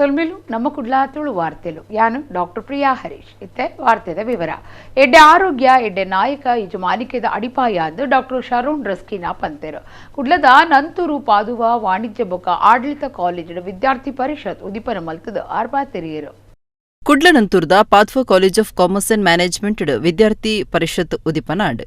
ಸೊಲ್ಮಿಲು ನಮ್ಮ ಕುಡ್ಲಾ ತುಳು ವಾರ್ತೆಲು ಯಾನು ಡಾಕ್ಟರ್ ಪ್ರಿಯಾ ಹರೀಶ್ ಇತ್ತೆ ವಾರ್ತೆದ ವಿವರ ಎಡ್ಡೆ ಆರೋಗ್ಯ ಎಡ್ಡೆ ನಾಯಕ ಯಜಮಾನಿಕೆದ ಅಡಿಪಾಯ ಅಂದು ಡಾಕ್ಟರ್ ಶರಣ್ ರಸ್ಕಿನ ಪಂತೆರು ಕುಡ್ಲದ ನಂತೂರು ಪಾದುವ ವಾಣಿಜ್ಯ ಬೊಕ್ಕ ಆಡಳಿತ ಕಾಲೇಜಿನ ವಿದ್ಯಾರ್ಥಿ ಪರಿಷತ್ ಉದಿಪನ ಮಲ್ತದ ಆರ್ಬಾ ತೆರೆಯರು ಕುಡ್ಲನಂತೂರ್ದ ಪಾಥ್ವ college of commerce and management ವಿದ್ಯಾರ್ಥಿ ಪರಿಷತ್ ಉದಿಪನಾಡ್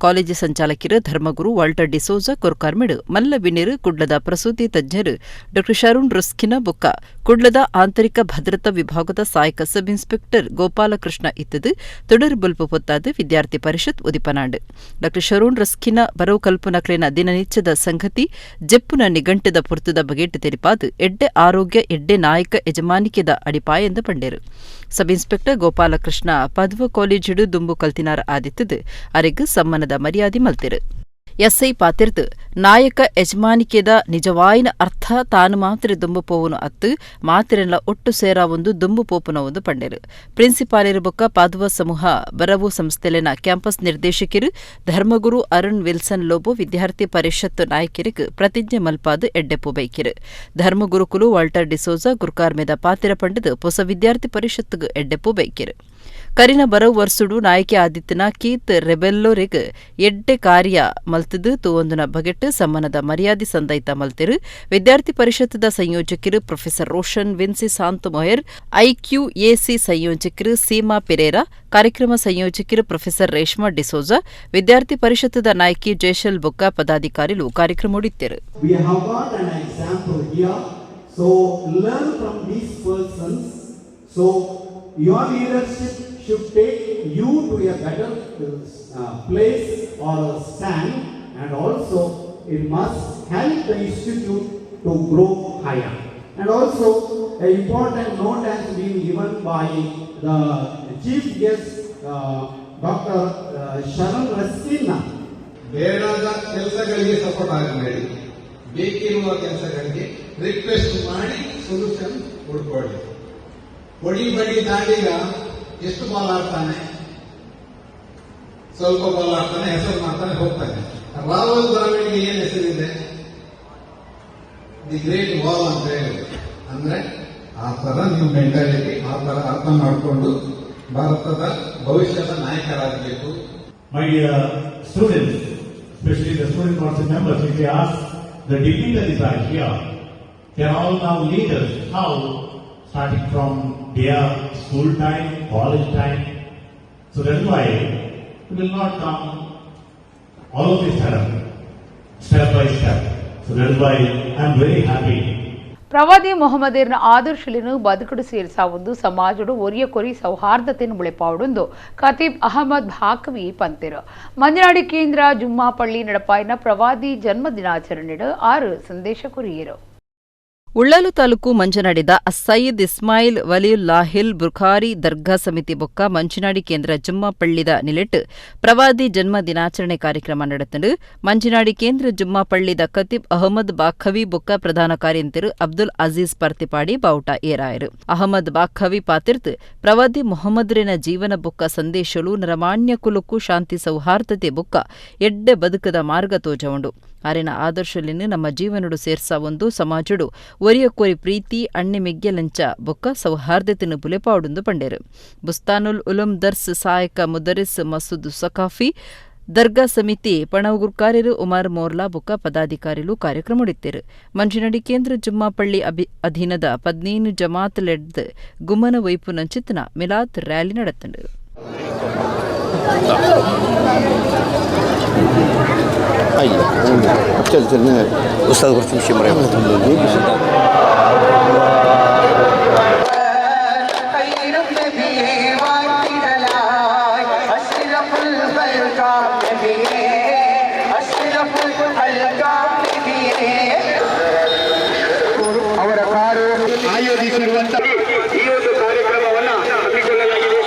ಕಾಲೇಜ್ ಸಂಚಾಲಕರು ಧರ್ಮಗುರು ವಾಲ್ಟರ್ ಡಿಸೋಜಾ ಕೊರ್ಕಾರ್ಮೆಡ್ ಮಲ್ಲ ವಿನಿರು ಕುಡ್ಲದ ಪ್ರಸೂತಿ ತಜ್ಞರು ಡಾ ಶರಣ್ ರಸ್ಕಿನ ಬೊಕ್ಕ ಕುಡ್ಲದ ಆಂತರಿಕ ಭದ್ರತಾ ವಿಭಾಗದ ಸಹಾಯಕ ಸಬ್ ಇನ್ಸ್ಪೆಕ್ಟರ್ ಗೋಪಾಲಕೃಷ್ಣ ಇತ್ತದು ತೊಡರು ಬಲ್ಪು ಪೊತ್ತಾದ ವಿದ್ಯಾರ್ಥಿ ಪರಿಷತ್ ಉದಿಪನಾಡ್ ಡಾ ಶರಣ್ ರಸ್ಕಿನ ಬರವು ಕಲ್ಪನಕ್ಲಿನ ದಿನನಿತ್ಯದ ಸಂಗತಿ ಜೆಪ್ಪುನ ನಿಘಂಟದ ಪುರ್ತದ ಬಗೆಟ್ ತೆರಿಪಾದು ಎಡ್ಡೆ ಆರೋಗ್ಯ ಎಡ್ಡೆ ನಾಯಕ ಯಜಮಾನಿಕೆದ ಅಡಿಪಾಯ ಎಂದು ಪಂಡೇರು ಸಬ್ ಇನ್ಸ್ಪೆಕ್ಟರ್ ಗೋಪಾಲಕೃಷ್ಣ ಪದ್ವ ಕಾಲೇಜಿಡು ದುಂಬು ಕಲ್ತಿನಾರ ಆದಿತ್ತದು ಅರೆಗ್ ಸಮ್ಮನದ ಮರ್ಯಾದೆ ಮಲ್ತಿರು ಎಸ್ಐ ಪಾತಿರ್ದು ನಾಯಕ ಯಜಮಾನಿಕೆದ ನಿಜವಾಯಿನ ಅರ್ಥ ತಾನು ಮಾತ್ರ ದುಂಬು ಪೋವನು ಅತ್ತು ಮಾತಿರೆಲ್ಲ ಒಟ್ಟು ಸೇರ ಒಂದು ದುಂಬು ಪೋಪುನ ಒಂದು ಪಂಡೇರು ಪ್ರಿನ್ಸಿಪಾಲಿರು ಬೊಕ್ಕ ಪಾದುವ ಸಮೂಹ ಬರವು ಸಂಸ್ಥೆಲಿನ ಕ್ಯಾಂಪಸ್ ನಿರ್ದೇಶಕರು ಧರ್ಮಗುರು ಅರುಣ್ ವಿಲ್ಸನ್ ಲೋಬೋ ವಿದ್ಯಾರ್ಥಿ ಪರಿಷತ್ ನಾಯಕರಿಗೆ ಪ್ರತಿಜ್ಞೆ ಮಲ್ಪಾದು ಎಡ್ಡೆಪ್ಪು ಬೈಕಿರು ಧರ್ಮಗುರುಕುಲು ವಾಲ್ಟರ್ ಡಿಸೋಜಾ ಗುರ್ಕಾರ್ಮೆದ ಪಾತಿರ ಪಂಡದು ಹೊಸ ವಿದ್ಯಾರ್ಥಿ ಪರಿಷತ್ಗೆ ಎಡ್ಡೆಪ್ಪು ಬೈಕಿರು ಕರಿನ ಬರವು ವರ್ಸುಡು ನಾಯಕಿ ಆದಿತ್ಯನ ಕೀತ್ ರೆಬೆಲ್ಲೋರಿಗ್ ಎಡ್ಡೆ ಕಾರ್ಯ ಮಲ್ತದು ತೂವೊಂದುನ ಬಗೆಟ್ ಸಮ್ಮನದ ಮರ್ಯಾದೆ ಸಂದೈತ ಮಲ್ತಿರು ವಿದ್ಯಾರ್ಥಿ ಪರಿಷತ್ದ ಸಂಯೋಜಕರು ಪ್ರೊಫೆಸರ್ ರೋಷನ್ ವಿನ್ಸಿ ಸಾಂತ್ ಮೊಯರ್ ಐಕ್ಯೂಎಸಿ ಸಂಯೋಜಕರು ಸೀಮಾ ಪೆರೇರಾ ಕಾರ್ಯಕ್ರಮ ಸಂಯೋಜಕರು ಪ್ರೊಫೆಸರ್ ರೇಷ್ಮಾ ಡಿಸೋಜಾ ವಿದ್ಯಾರ್ಥಿ ಪರಿಷತ್ದ ನಾಯಕಿ ಜಯಶಲ್ ಬೊಕ್ಕ ಪದಾಧಿಕಾರಿಗಳು ಕಾರ್ಯಕ್ರಮ ಉಡಿತ್ತರು Your leadership should take you to a better place or stand, and also it must help the institute to grow higher. And also an important note has been given by the chief guest, Dr. Sharan Raskina. ಬೇಡಾದ ಕೆಲಸಗಳಿಗೆ support ಆಗಬೇಡಿ, ಬೇಕಿರುವ ಕೆಲಸಗಳಿಗೆ request ಮಾಡಿ solution ಹುಡುಕೊಳ್ಳಿ. ಹೊಡಿ ಬಡಿ ದಾಂಡಿಗ ಎಷ್ಟು ball ಆಡ್ತಾನೆ, ಸ್ವಲ್ಪ ಬಾಲ್ ಆಡ್ತಾನೆ, ಹೆಸರು ಮಾಡ್ತಾನೆ, ಹೋಗ್ತಾನೆ. ರಾಹುಲ್ ದ್ರಾವಿಡ್ಗೆ ಏನ್ ಹೆಸರಿದೆ? ದಿ ಗ್ರೇಟ್ ವಾಲ್ ಅಂತ ಹೇಳಿ. ಅಂದ್ರೆ ಆ ತರ ನೀವು ಮೆಂಟಾಲಿಟಿ ಆ ತರ ಅರ್ಥ ಮಾಡಿಕೊಂಡು ಭಾರತದ ಭವಿಷ್ಯದ ನಾಯಕರಾಗಬೇಕು. My dear students, especially the student council members, if you ask the dignitaries are here, they are all now leaders. How? Starting from their school time, college time. So that's why it will not come all of this step by step. So that's why I am very happy. ಪ್ರವಾದಿ ಮೊಹಮ್ಮದರ್ನ ಆದರ್ಶಲಿನು ಬದುಕಡು ಸೇರಿಸ ಒಂದು ಸಮಾಜಡು ಒರಿಯ ಕೊರಿ ಸೌಹಾರ್ದತೆಯನ್ನು ಮುಳೆಪಾವುಡೊಂದು ಖತೀಬ್ ಅಹಮದ್ ಭಾಕವಿ ಪಂತೆರು ಮಂಜನಾಡಿ ಕೇಂದ್ರ ಜುಮ್ಮಾಪಳ್ಳಿ ನಡಪಾಯಿನ ಪ್ರವಾದಿ ಜನ್ಮ ದಿನಾಚರಣೆಡು 6 ಸಂದೇಶ ಕುರಿಯರು ಉಳ್ಳಾಲು ತಾಲೂಕು ಮಂಜನಾಡಿದ ಸಯ್ಯದ್ ಇಸ್ಮಾಯಿಲ್ ವಲಿಯುಲ್ಲಾಹಿಲ್ ಬುಖಾರಿ ದರ್ಗಾ ಸಮಿತಿ ಬೊಕ್ಕ ಮಂಜನಾಡಿ ಕೇಂದ್ರ ಜುಮ್ಮಾಪಳ್ಳಿದ ನಿಲೆಟ್ ಪ್ರವಾದಿ ಜನ್ಮ ದಿನಾಚರಣೆ ಕಾರ್ಯಕ್ರಮ ನಡೆತಂಡು ಮಂಜನಾಡಿ ಕೇಂದ್ರ ಜುಮ್ಮಾಪಳ್ಳಿದ ಖತೀಬ್ ಅಹಮದ್ ಬಾಖವಿ ಬೊಕ್ಕ ಪ್ರಧಾನ ಕಾರ್ಯಂತರು ಅಬ್ದುಲ್ ಅಜೀಜ್ ಪರ್ತಿಪಾಡಿ ಬಾವುಟ ಏರಾಯರು ಅಹಮದ್ ಬಾಖವಿ ಪಾತಿರ್ತ್ ಪ್ರವಾದಿ ಮೊಹಮ್ಮದ್ರಿನ ಜೀವನ ಬೊಕ್ಕ ಸಂದೇಶಲು ನರಮಾನ್ಯ ಕುಲುಕು ಶಾಂತಿ ಸೌಹಾರ್ದತೆ ಬೊಕ್ಕ ಎಡ್ಡೆ ಬದುಕದ ಮಾರ್ಗ ತೋಜವುಂಡು ಆರಿನ ಆದರ್ಶಲಿನ ನಮ್ಮ ಜೀವನಡು ಸೇರ್ಸ ಒಂದು ಸಮಾಜಡು ಒರಿಯ ಕೋರಿ ಪ್ರೀತಿ ಅಣ್ಣೆ ಮೆಗ್ಗೆಲಂಚ ಬೊಕ್ಕ ಸೌಹಾರ್ದತೆಯನ್ನು ಬುಲೆಪಾವುಡೆಂದು ಪಂಡೇರು ಬುಸ್ತಾನುಲ್ ಉಲುಂ ದರ್ಸ್ ಸಹಾಯಕ ಮುದರಿಸ್ ಮಸೂದ್ ಸಕಾಫಿ ದರ್ಗಾ ಸಮಿತಿ ಪಣಗುರ್ಕಾರ್ಯರು ಉಮರ್ ಮೋರ್ಲಾ ಬೊಕ್ಕ ಪದಾಧಿಕಾರಿಗಳು ಕಾರ್ಯಕ್ರಮ ಉಡಿತ್ತೇರು ಮಂಜಿನಡಿ ಕೇಂದ್ರ ಜುಮ್ಮಾಪಳ್ಳಿ ಅಧೀನದ 15 ಜಮಾತ್ ಲೆಡ್ ಗುಮ್ಮನ ವೈಪು ನಂಚಿತ್ನ ಮಿಲಾದ್ ರ್ಯಾಲಿ ನಡೆತಂಡು Abdülhamid Ustad Kurtum Şimraya ಅವರ ಕಾರು ಆಯೋಜಿಸಿರುವಂತಹ ಈ ಒಂದು ಕಾರ್ಯಕ್ರಮವನ್ನು ಹಮ್ಮಿಕೊಳ್ಳಲಾಗಿದೆ.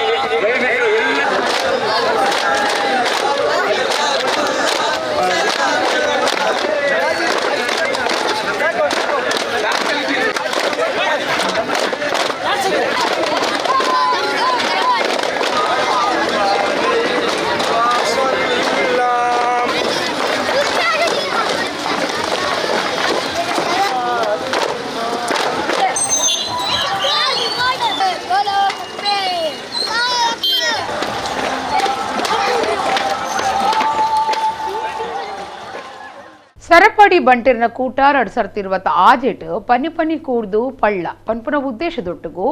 ಮನ್ಯಾಡಿ ಬಂಟೆರ್ನ ಕೂಟ 2020 ಆಜೆಟ್ ಪನಿ ಕೂಡ್ದು ಪಳ್ಳ ಪನ್ಪುನ ಉದ್ದೇಶದೊಟ್ಟಿಗೂ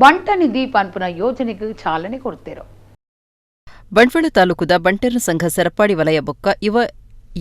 ಬಂಟ ನಿಧಿ ಪನ್ಪುನ ಯೋಜನೆಗೆ ಚಾಲನೆ ಕೊಡ್ತೇರು. ಬಂಟ್ವಾಳ ತಾಲೂಕುದ ಬಂಟೆರ್ನ ಸಂಘ ಸರಪಾಡಿ ವಲಯ ಬೊಕ್ಕ ಇವ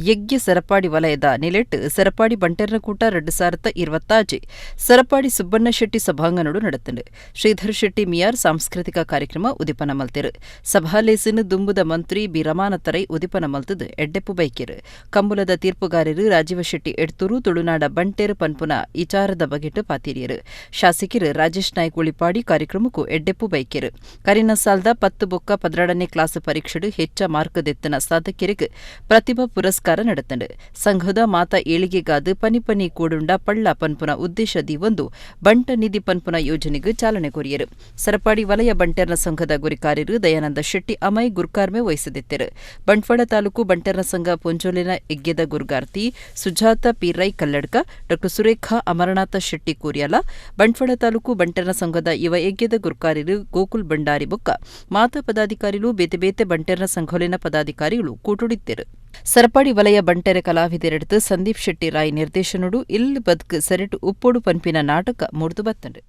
ಯಜ್ಞ ಸರಪಾಡಿ ವಲಯದ ನಿಲೆಟ್ ಸರಪಾಡಿ ಬಂಟೆರ್ನ ಕೂಟ 2020 ಸರಪಾಡಿ ಸುಬ್ಬಣ್ಣ ಶೆಟ್ಟಿ ಸಭಾಂಗಣಡು ನಡೆತಂಡು. ಶ್ರೀಧರ್ ಶೆಟ್ಟಿ ಮಿಯಾರ್ ಸಾಂಸ್ಕೃತಿಕ ಕಾರ್ಯಕ್ರಮ ಉದಿಪನ ಮಲ್ತೆರು. ಸಭಾಲೇಸಿನ ದುಂಬುದ ಮಂತ್ರಿ ಬಿ ರಮಾನತರೈ ಉದಿಪನ ಮಲ್ತದು ಎಡ್ಡೆಪ್ಪು ಬೈಕೆರು. ಕಂಬುಲದ ತೀರ್ಪುಗಾರರು ರಾಜೀವ ಶೆಟ್ಟಿ ಎಡ್ತೂರು ತುಳುನಾಡ ಬಂಟೇರು ಪನ್ಪುನ ಇಚಾರದ ಬಗೆಟ್ ಪಾತಿರಿಯರು. ಶಾಸಕರು ರಾಜೇಶ್ ನಾಯ್ಕ್ ಉಳಿಪಾಡಿ ಕಾರ್ಯಕ್ರಮಕ್ಕೂ ಎಡ್ಡೆಪ್ಪು ಬೈಕೆರು. ಕರಿನ ಸಾಲ್ದ 10 ಬೊಕ್ಕ 12ನೇ ಕ್ಲಾಸ್ ಪರೀಕ್ಷೆಡು ಹೆಚ್ಚ ಮಾರ್ಕ್ ದೆತ್ತನ ಸಾಧಕರಿಗೆ ಪ್ರತಿಭಾ ಪುರಸ್ಕಾರ ನಡೆತಂಡು. ಸಂಘದ ಮಾತ ಏಳಿಗೆಗಾದ ಪನಿ ಕೂಡುಂಡ ಪಳ್ಳ ಪನ್ಪುನ ಉದ್ದೇಶದಿ ಒಂದು ಬಂಟ ನಿಧಿ ಪನ್ಪುನ ಯೋಜನೆಗೆ ಚಾಲನೆ ಕೊರಿಯರು. ಸರಪಾಡಿ ವಲಯ ಬಂಟೆರ್ನ ಸಂಘದ ಗುರಿಕಾರ್ಯರು ದಯಾನಂದ ಶೆಟ್ಟಿ ಅಮೈ ಗುರ್ಕಾರ್ಮೆ ವಹಿಸದಿತ್ತರು. ಬಂಟ್ವಾಳ ತಾಲೂಕು ಬಂಟೆರ್ನ ಸಂಘ ಪೊಂಜೋಲಿನ ಯಜ್ಞದ ಗುರ್ಗಾರ್ತಿ ಸುಜಾತ ಪಿರೈ ಕಲ್ಲಡ್ಕ, ಡಾ ಸುರೇಖಾ ಅಮರನಾಥ ಶೆಟ್ಟಿ ಕೂರ್ಯಾಲ, ಬಂಟ್ವಾಳ ತಾಲೂಕು ಬಂಟೆರ್ನ ಸಂಘದ ಯುವ ಯಜ್ಞದ ಗುರ್ಕಾರ್ಯರು ಗೋಕುಲ್ ಭಂಡಾರಿ ಬೊಕ್ಕ ಮಾತಾ ಪದಾಧಿಕಾರಿಗಳು ಬೇತೆ ಬಂಟೆರ್ನ ಸಂಘೋಲಿನ ಪದಾಧಿಕಾರಿಗಳು ಕೂಟುಡಿತ್ತರು. ಸರಪಾಡಿ ವಲಯ ಬಂಟೆರೆ ಕಲಾವಿದರೆಡ್ದು ಸಂದೀಪ್ ಶೆಟ್ಟಿ ರಾಯ್ ನಿರ್ದೇಶನಡು ಇಲ್ ಬದುಕು ಸೆರೆಟು ಉಪ್ಪೋಡು ಪನ್ಪಿನ ನಾಟಕ ಮೂಡ್ದು ಬತ್ತಂಡು.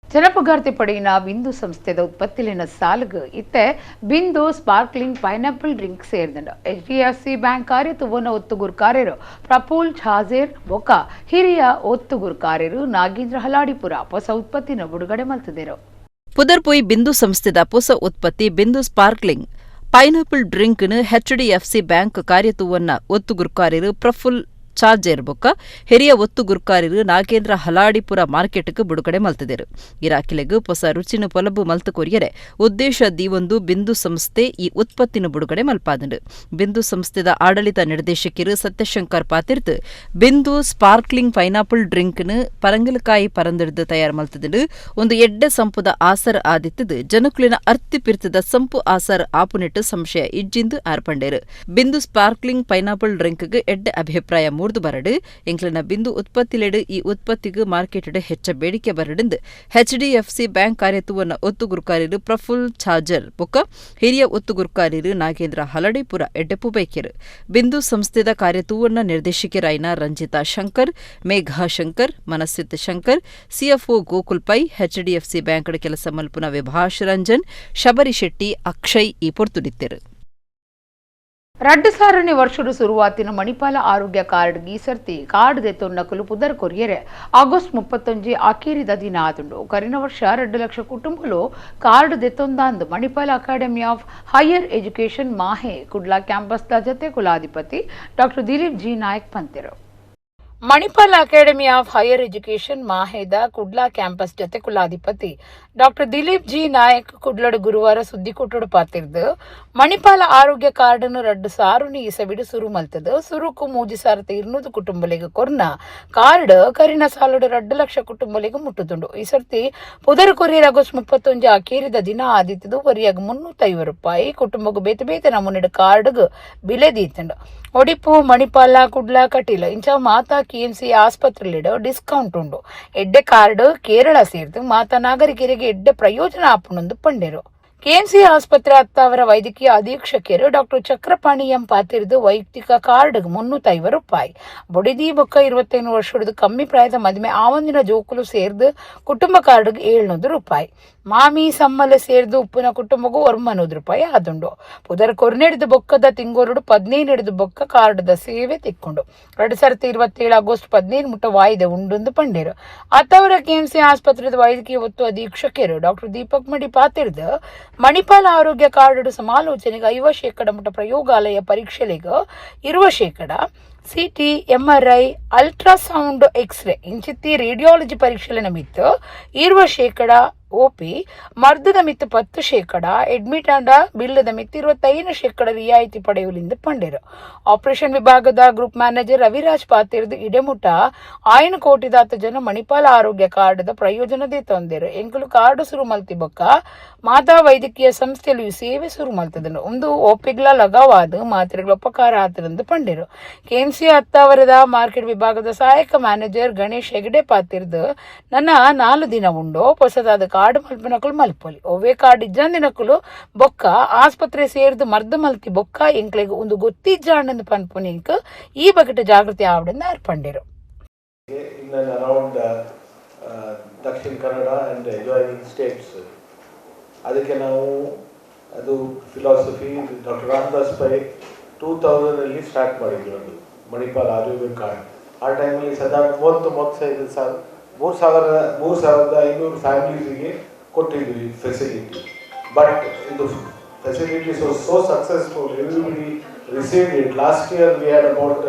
ಜನಪಗಾರ್ತಿ ಪಡೆಯಿನ ಬಿಂದು ಸಂಸ್ಥೆದ ಉತ್ಪತ್ತಿಲಿನ ಸಾಲುಗು ಇತ್ತೆ ಬಿಂದು ಸ್ಪಾರ್ಕ್ಲಿಂಗ್ ಪೈನಾಪಲ್ ಡ್ರಿಂಕ್ ಸೇರಿದಂಡು. HDFC ಬ್ಯಾಂಕ್ ಕಾರ್ಯತುವನ ಒತ್ತುಗುರ್ಕಾರ್ಯರು ಪ್ರಫುಲ್ ಛಾಜೇರ್ ಬೊಕ್ಕ ಹಿರಿಯ ಒತ್ತುಗುರ್ಕಾರ್ಯರು ನಾಗೇಂದ್ರ ಹಲಾಡಿಪುರ ಹೊಸ ಉತ್ಪತ್ತಿನ ಬಿಡುಗಡೆ ಮಲ್ತಿದ್ದರು. ಪುದರ್ಪೊಯ್ ಬಿಂದು ಸಂಸ್ಥೆದ ಹೊಸ ಉತ್ಪತ್ತಿ ಬಿಂದು ಸ್ಪಾರ್ಕ್ಲಿಂಗ್ ಪೈನಾಪಲ್ ಡ್ರಿಂಕ್ನು HDFC ಬ್ಯಾಂಕ್ ಕಾರ್ಯತುವನ್ನ ಒತ್ತುಗುರ್ಕಾರ್ಯರು ಪ್ರಫುಲ್ ಚಾರ್ಜರ್ ಬೊಕ್ಕ ಹಿರಿಯ ಒತ್ತುಗುರ್ಕಾರ್ಯರು ನಾಗೇಂದ್ರ ಹಲಾಡಿಪುರ ಮಾರ್ಕೆಟ್ಗೆ ಬಿಡುಗಡೆ ಮಲ್ತಿದ್ದರು. ಗಿರಾಕಿಲೆಗೂ ಹೊಸ ರುಚಿನ ಪೊಲಬು ಮಲ್ತು ಕೊರಿಯರೆ ಉದ್ದೇಶ ದೀವೊಂದು ಬಿಂದು ಸಂಸ್ಥೆ ಈ ಉತ್ಪತ್ತಿನ ಬಿಡುಗಡೆ ಮಲ್ಪಾದಂಡು. ಬಿಂದು ಸಂಸ್ಥೆದ ಆಡಳಿತ ನಿರ್ದೇಶಕರು ಸತ್ಯಶಂಕರ್ ಪಾತಿರ್ದು ಬಿಂದು ಸ್ಪಾರ್ಕ್ಲಿಂಗ್ ಪೈನಾಪಲ್ ಡ್ರಿಂಕ್ನು ಪರಂಗಲಕಾಯಿ ಪರಂದಿಡ್ದು ತಯಾರು ಮಲ್ತಿದ್ದು ಒಂದು ಎಡ್ಡೆ ಸಂಪುದ ಆಸರ ಆದಿತ್ತದು ಜನಕುಲಿನ ಅರ್ತಿಪಿರ್ತದ ಸಂಪು ಆಸರ ಆಪುನೆಟ್ಟು ಸಂಶಯ ಇಜ್ಜಿಂದು ಆರ್ಪಂಡೇರು. ಬಿಂದು ಸ್ಪಾರ್ಕ್ಲಿಂಗ್ ಪೈನಾಪಲ್ ಡ್ರಿಂಕ್ಗೆ ಎಡ್ಡೆ ಅಭಿಪ್ರಾಯ ಮೂರ್ದು ಬರಡು ಎಂಕ್ಲನ ಬಿಂದು ಉತ್ಪತ್ತಿಲೆಡು ಈ ಉತ್ಪತ್ತಿಗೆ ಮಾರ್ಕೆಟ್ ಹೆಚ್ಚ ಬೇಡಿಕೆ ಬರಡೆಂದು HDFC ಬ್ಯಾಂಕ್ ಕಾರ್ಯತುವನ್ನ ಒತ್ತುಗುರ್ಕಾರ್ಯರು ಪ್ರಫುಲ್ ಛಾಜರ್ ಬೊಕ್ಕ ಹಿರಿಯ ಒತ್ತುಗುರ್ಕಾರ್ಯರು ನಾಗೇಂದ್ರ ಹಲಡಿಪುರ ಎಡ್ಡೆಪ್ಪು ಬೈಕೆರು. ಬಿಂದು ಸಂಸ್ಥೆದ ಕಾರ್ಯತುವನ್ನ ನಿರ್ದೇಶಕರಾಯಿನ ರಂಜಿತಾ ಶಂಕರ್, ಮೇಘಾ ಶಂಕರ್, ಮನಸ್ಸಿತ್ Shankar, CFO Gokul Pai, HDFC bank ಕೆಲಸ ಮಲ್ಪುನ ವಿಭಾಷ್ ರಂಜನ್, ಶಬರಿ ಶೆಟ್ಟಿ, ಅಕ್ಷಯ್ ಈ ಪೊರ್ತುಡಿತ್ತರು. 2000ನೇ ವರ್ಷದ ಶುರುವಾತಿನ ಮಣಿಪಾಲ ಆರೋಗ್ಯ ಕಾರ್ಡ್ ಗೀಸರ್ತಿ ಕಾರ್ಡ್ ದೆತ್ತೊನ್ನಕಲು ಪುದರ್ ಕೊರಿಯರೆ ಆಗಸ್ಟ್ 31 ಅಕೀರಿದ ದಿನ ಆದುಂಡು. ಕರಿನ ವರ್ಷ 2 ಲಕ್ಷ ಕುಟುಂಬಗಳು ಕಾರ್ಡ್ ದೆತ್ತೊಂದಾಂದು Manipal academy of higher education MAHE Kudla ಕ್ಯಾಂಪಸ್ದ ಜತೆ ಕುಲಾಧಿಪತಿ ಡಾ ದಿಲೀಪ್ ಜಿ ನಾಯಕ್ ಪಂತಿರು. Manipal academy of higher education ಮಾಹೆದ ಕುಡ್ಲಾ ಕ್ಯಾಂಪಸ್ ಜತೆ ಕುಲಾಧಿಪತಿ ಡಾ ದಿಲೀಪ್ ಜಿ ನಾಯಕ್ ಕುಡ್ಲಡು ಗುರುವಾರ ಸುದ್ದಿ ಕೊಟ್ಟಡು ಪಾತಿರ್ದು ಮಣಿಪಾಲ ಆರೋಗ್ಯ ಕಾರ್ಡನ್ನು 2006 ಇಸವಿಡು ಸುರು ಮಲ್ತದು. ಸುರುಕು 3200 ಕುಟುಂಬಲಿಗೆ ಕೊರ್ನ ಕಾರ್ಡ್ ಕರಿನ ಸಾಲಡು 2 ಲಕ್ಷ ಕುಟುಂಬಲಿಗೆ ಮುಟ್ಟುದುಂಡು. ಈ ಸರ್ತಿ ಪುದರ್ ಕೊರಿಯರ್ ಆಗಸ್ಟ್ 31 ಅಕೇರಿದ ದಿನ ಆದಿತ್ತದು ವರಿಯಾಗ 350 ರೂಪಾಯಿ ಕುಟುಂಬಗೂ ಬೇತೆ ನಮೂನೆಡು ಕಾರ್ಡ್ಗ್ ಬಿಲೆ ದೀತಂಡು. ಒಡಿಪು ಮಣಿಪಾಲ ಕುಡ್ಲಾ ಕಟೀಲ ಇಂಚ ಮಾತಾ KMC ಆಸ್ಪತ್ರೆಲಿಡ ಡಿಸ್ಕೌಂಟ್ ಉಂಡು. ಎಡ್ಡೆ ಕಾರ್ಡ್ ಕೇರಳ ಸೇರ್ದು ಮಾತಾ ನಾಗರಿಕರಿಗೆ ಎಡ್ಡೆ ಪ್ರಯೋಜನ ಆಪುನೊಂದು ಪಂಡೆರು. KMC ಆಸ್ಪತ್ರೆ ಅತ್ತಾವರ ವೈದ್ಯಕೀಯ ಅಧೀಕ್ಷಕರು ಡಾ ಚಕ್ರಪಾಣಿ ಎಂ ಪಾತಿರ್ದು ವೈಯಕ್ತಿಕ ಕಾರ್ಡ್ 350 ರೂಪಾಯಿ. ಬೊಡಿದಿ ಬೊಕ್ಕ 25 ವರ್ಷದ ಕಮ್ಮಿ ಪ್ರಾಯದ ಮದುವೆ ಆವಂದಿನ ಜೋಕುಲು ಸೇರ್ದು ಕುಟುಂಬ ಕಾರ್ಡ್ಗೆ 700 ರೂಪಾಯಿ. ಮಾಮಿ ಸಮ್ಮಲ ಸೇರ್ದು ಉಪ್ಪಿನ ಕುಟುಂಬಗೂ 100 ರೂಪಾಯಿ ಆದುಂಡು. ಪುದರ್ ಕೊರ್ನೆಡ್ದು ಬೊಕ್ಕದ ತಿಂಗೋರುಡು 15 ಬೊಕ್ಕ ಕಾರ್ಡ್ದ ಸೇವೆ ತಿಕ್ಕೊಂಡು 2027 ಆಗಸ್ಟ್ 15 ಮುಟ್ಟ ವಾಯಿದೆ ಉಂಡು ಪಂಡೇರು. ಅತ್ತವರ KMC ಆಸ್ಪತ್ರೆದ ವೈದ್ಯಕೀಯ ಒತ್ತು ಅಧೀಕ್ಷಕರು ಡಾ ದೀಪಕ್ ಮಡಿ ಪಾತಿರ್ದು ಮಣಿಪಾಲ ಆರೋಗ್ಯ ಕಾರ್ಡ್ ಸಮಾಲೋಚನೆಗೆ 50% ಮುಟ್ಟ ಪ್ರಯೋಗಾಲಯ ಪರೀಕ್ಷೆಲಿಗ 20% CT, MRI, ಅಲ್ಟ್ರಾಸೌಂಡ್, ಎಕ್ಸ್ರೇ ಇಂಚಿತ್ತಿ ರೇಡಿಯಾಲಜಿ ಪರೀಕ್ಷೆಲಿನ ಮಿತ್ತು 20% OP ಮರ್ದದ ಮಿತ್ತು 10%, ಅಡ್ಮಿಟ್ ಆಂಡ ಬಿಲ್ಲದ ಮಿತ್ತು 25% ರಿಯಾಯಿತಿ ಪಡೆಯುವುದರಿಂದ ಪಂಡೇರು. ಆಪರೇಷನ್ ವಿಭಾಗದ ಗ್ರೂಪ್ ಮ್ಯಾನೇಜರ್ ರವಿರಾಜ್ ಪಾತಿರ್ದು ಇಡೆಮುಟ 5 ಕೋಟಿದಾತ ಜನ ಮಣಿಪಾಲ ಆರೋಗ್ಯ ಕಾರ್ಡ್ದ ಪ್ರಯೋಜನದೇ ತೊಂದೇರು. ಎಂಕಲು ಕಾರ್ಡ್ ಸುರು ಮಲ್ತಿ ಬೊಕ್ಕ ಮಾತಾ ವೈದ್ಯಕೀಯ ಸಂಸ್ಥೆಯಲ್ಲಿ ಸೇವೆ ಸುರು ಮಲ್ತದನು. ಒಂದು OPಗ್ಲ ಲಗಾವಾದ ಮಾತ್ರೆಗಳ ಉಪಕಾರ ಆತರಂದು ಪಂಡೇರು. KMC ಹತ್ತಾವರದ ಮಾರ್ಕೆಟ್ ವಿಭಾಗದ ಸಹಾಯಕ ಮ್ಯಾನೇಜರ್ ಗಣೇಶ್ ಹೆಗಡೆ ಪಾತಿರ್ದು ನನ್ನ 4 ದಿನ ಉಂಡು ಹೊಸದಾದ ಕಾರ್ಡ್ ಮಲ್ಪನಕಲು ಮಲ್ಪೊಲಿ ಒವ್ವೆ ಕಾರ್ಡ್ ಇಜ್ಜಂದಿನಕಲು ಬೊಕ್ಕ ಆಸ್ಪತ್ರೆ ಸೇರಿದು ಮರ್ದ ಮಲ್ತಿ ಬೊಕ್ಕ ಎಂಕ್ಲೆಗ್ ಒಂದು ಗೊತ್ತಿಜ್ಜಾಂಡ್ ಪನ್ಪುನಿ ಇಂಕ್ ಈ ಬಗೆಟ್ ಜಾಗೃತಿ ಆವಡನ್ನ ಅರ್ಪಂಡಿರು. In and around Dakshin Kannada and adjoining states. ಅದಕ್ಕೆ ನಾವು ಅದು philosophy doctor Ramdas Pai 2000 start ಮಾಡಿದ್ವಿ. ಅದು ಮಣಿಪಾಲ್ ಆರೋಗ್ಯ ಕಾರ್ಡ್ ಆ ಟೈಮಲ್ಲಿ ಸಾಧಾರಣ 3500 ಫ್ಯಾಮಿಲೀಸಿಗೆ ಕೊಟ್ಟಿದ್ವಿ ಫೆಸಿಲಿಟಿ. ಬಟ್ ಇದು facilities was so successful, everybody received it. Last year we had about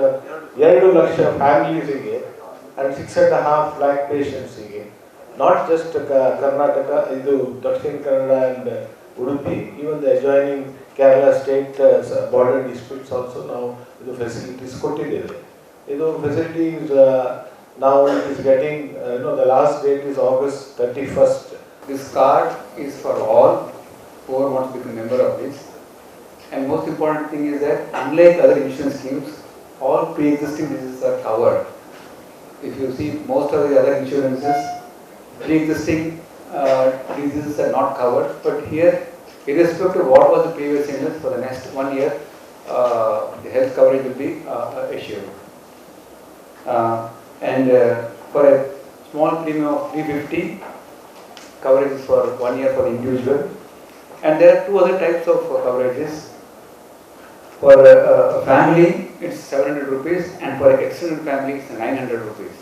2 lakh ಫ್ಯಾಮಿಲೀಸಿಗೆ and 6.5 lakh patientsಗೆ, not just Karnataka, ಇದು Dakshin Kannada and Udupi, even the adjoining Kerala state border districts also now ಇದು facilities ಕೊಟ್ಟಿದ್ದೇವೆ. ಇದು facilities now it is getting, the last date is August 31st. This card is for all who want to become a member of this, and most important thing is that unlike other insurance schemes, all pre-existing diseases are covered. If you see most of the other insurances, pre-existing diseases are not covered, but here, irrespective of what was the previous illness, for the next 1 year, the health coverage will be assured. For a small premium of 350, coverage is for 1 year for the individual, and there are 2 other types of coverages. For a family, it's 700 rupees, and for an extended family, it's 900 rupees.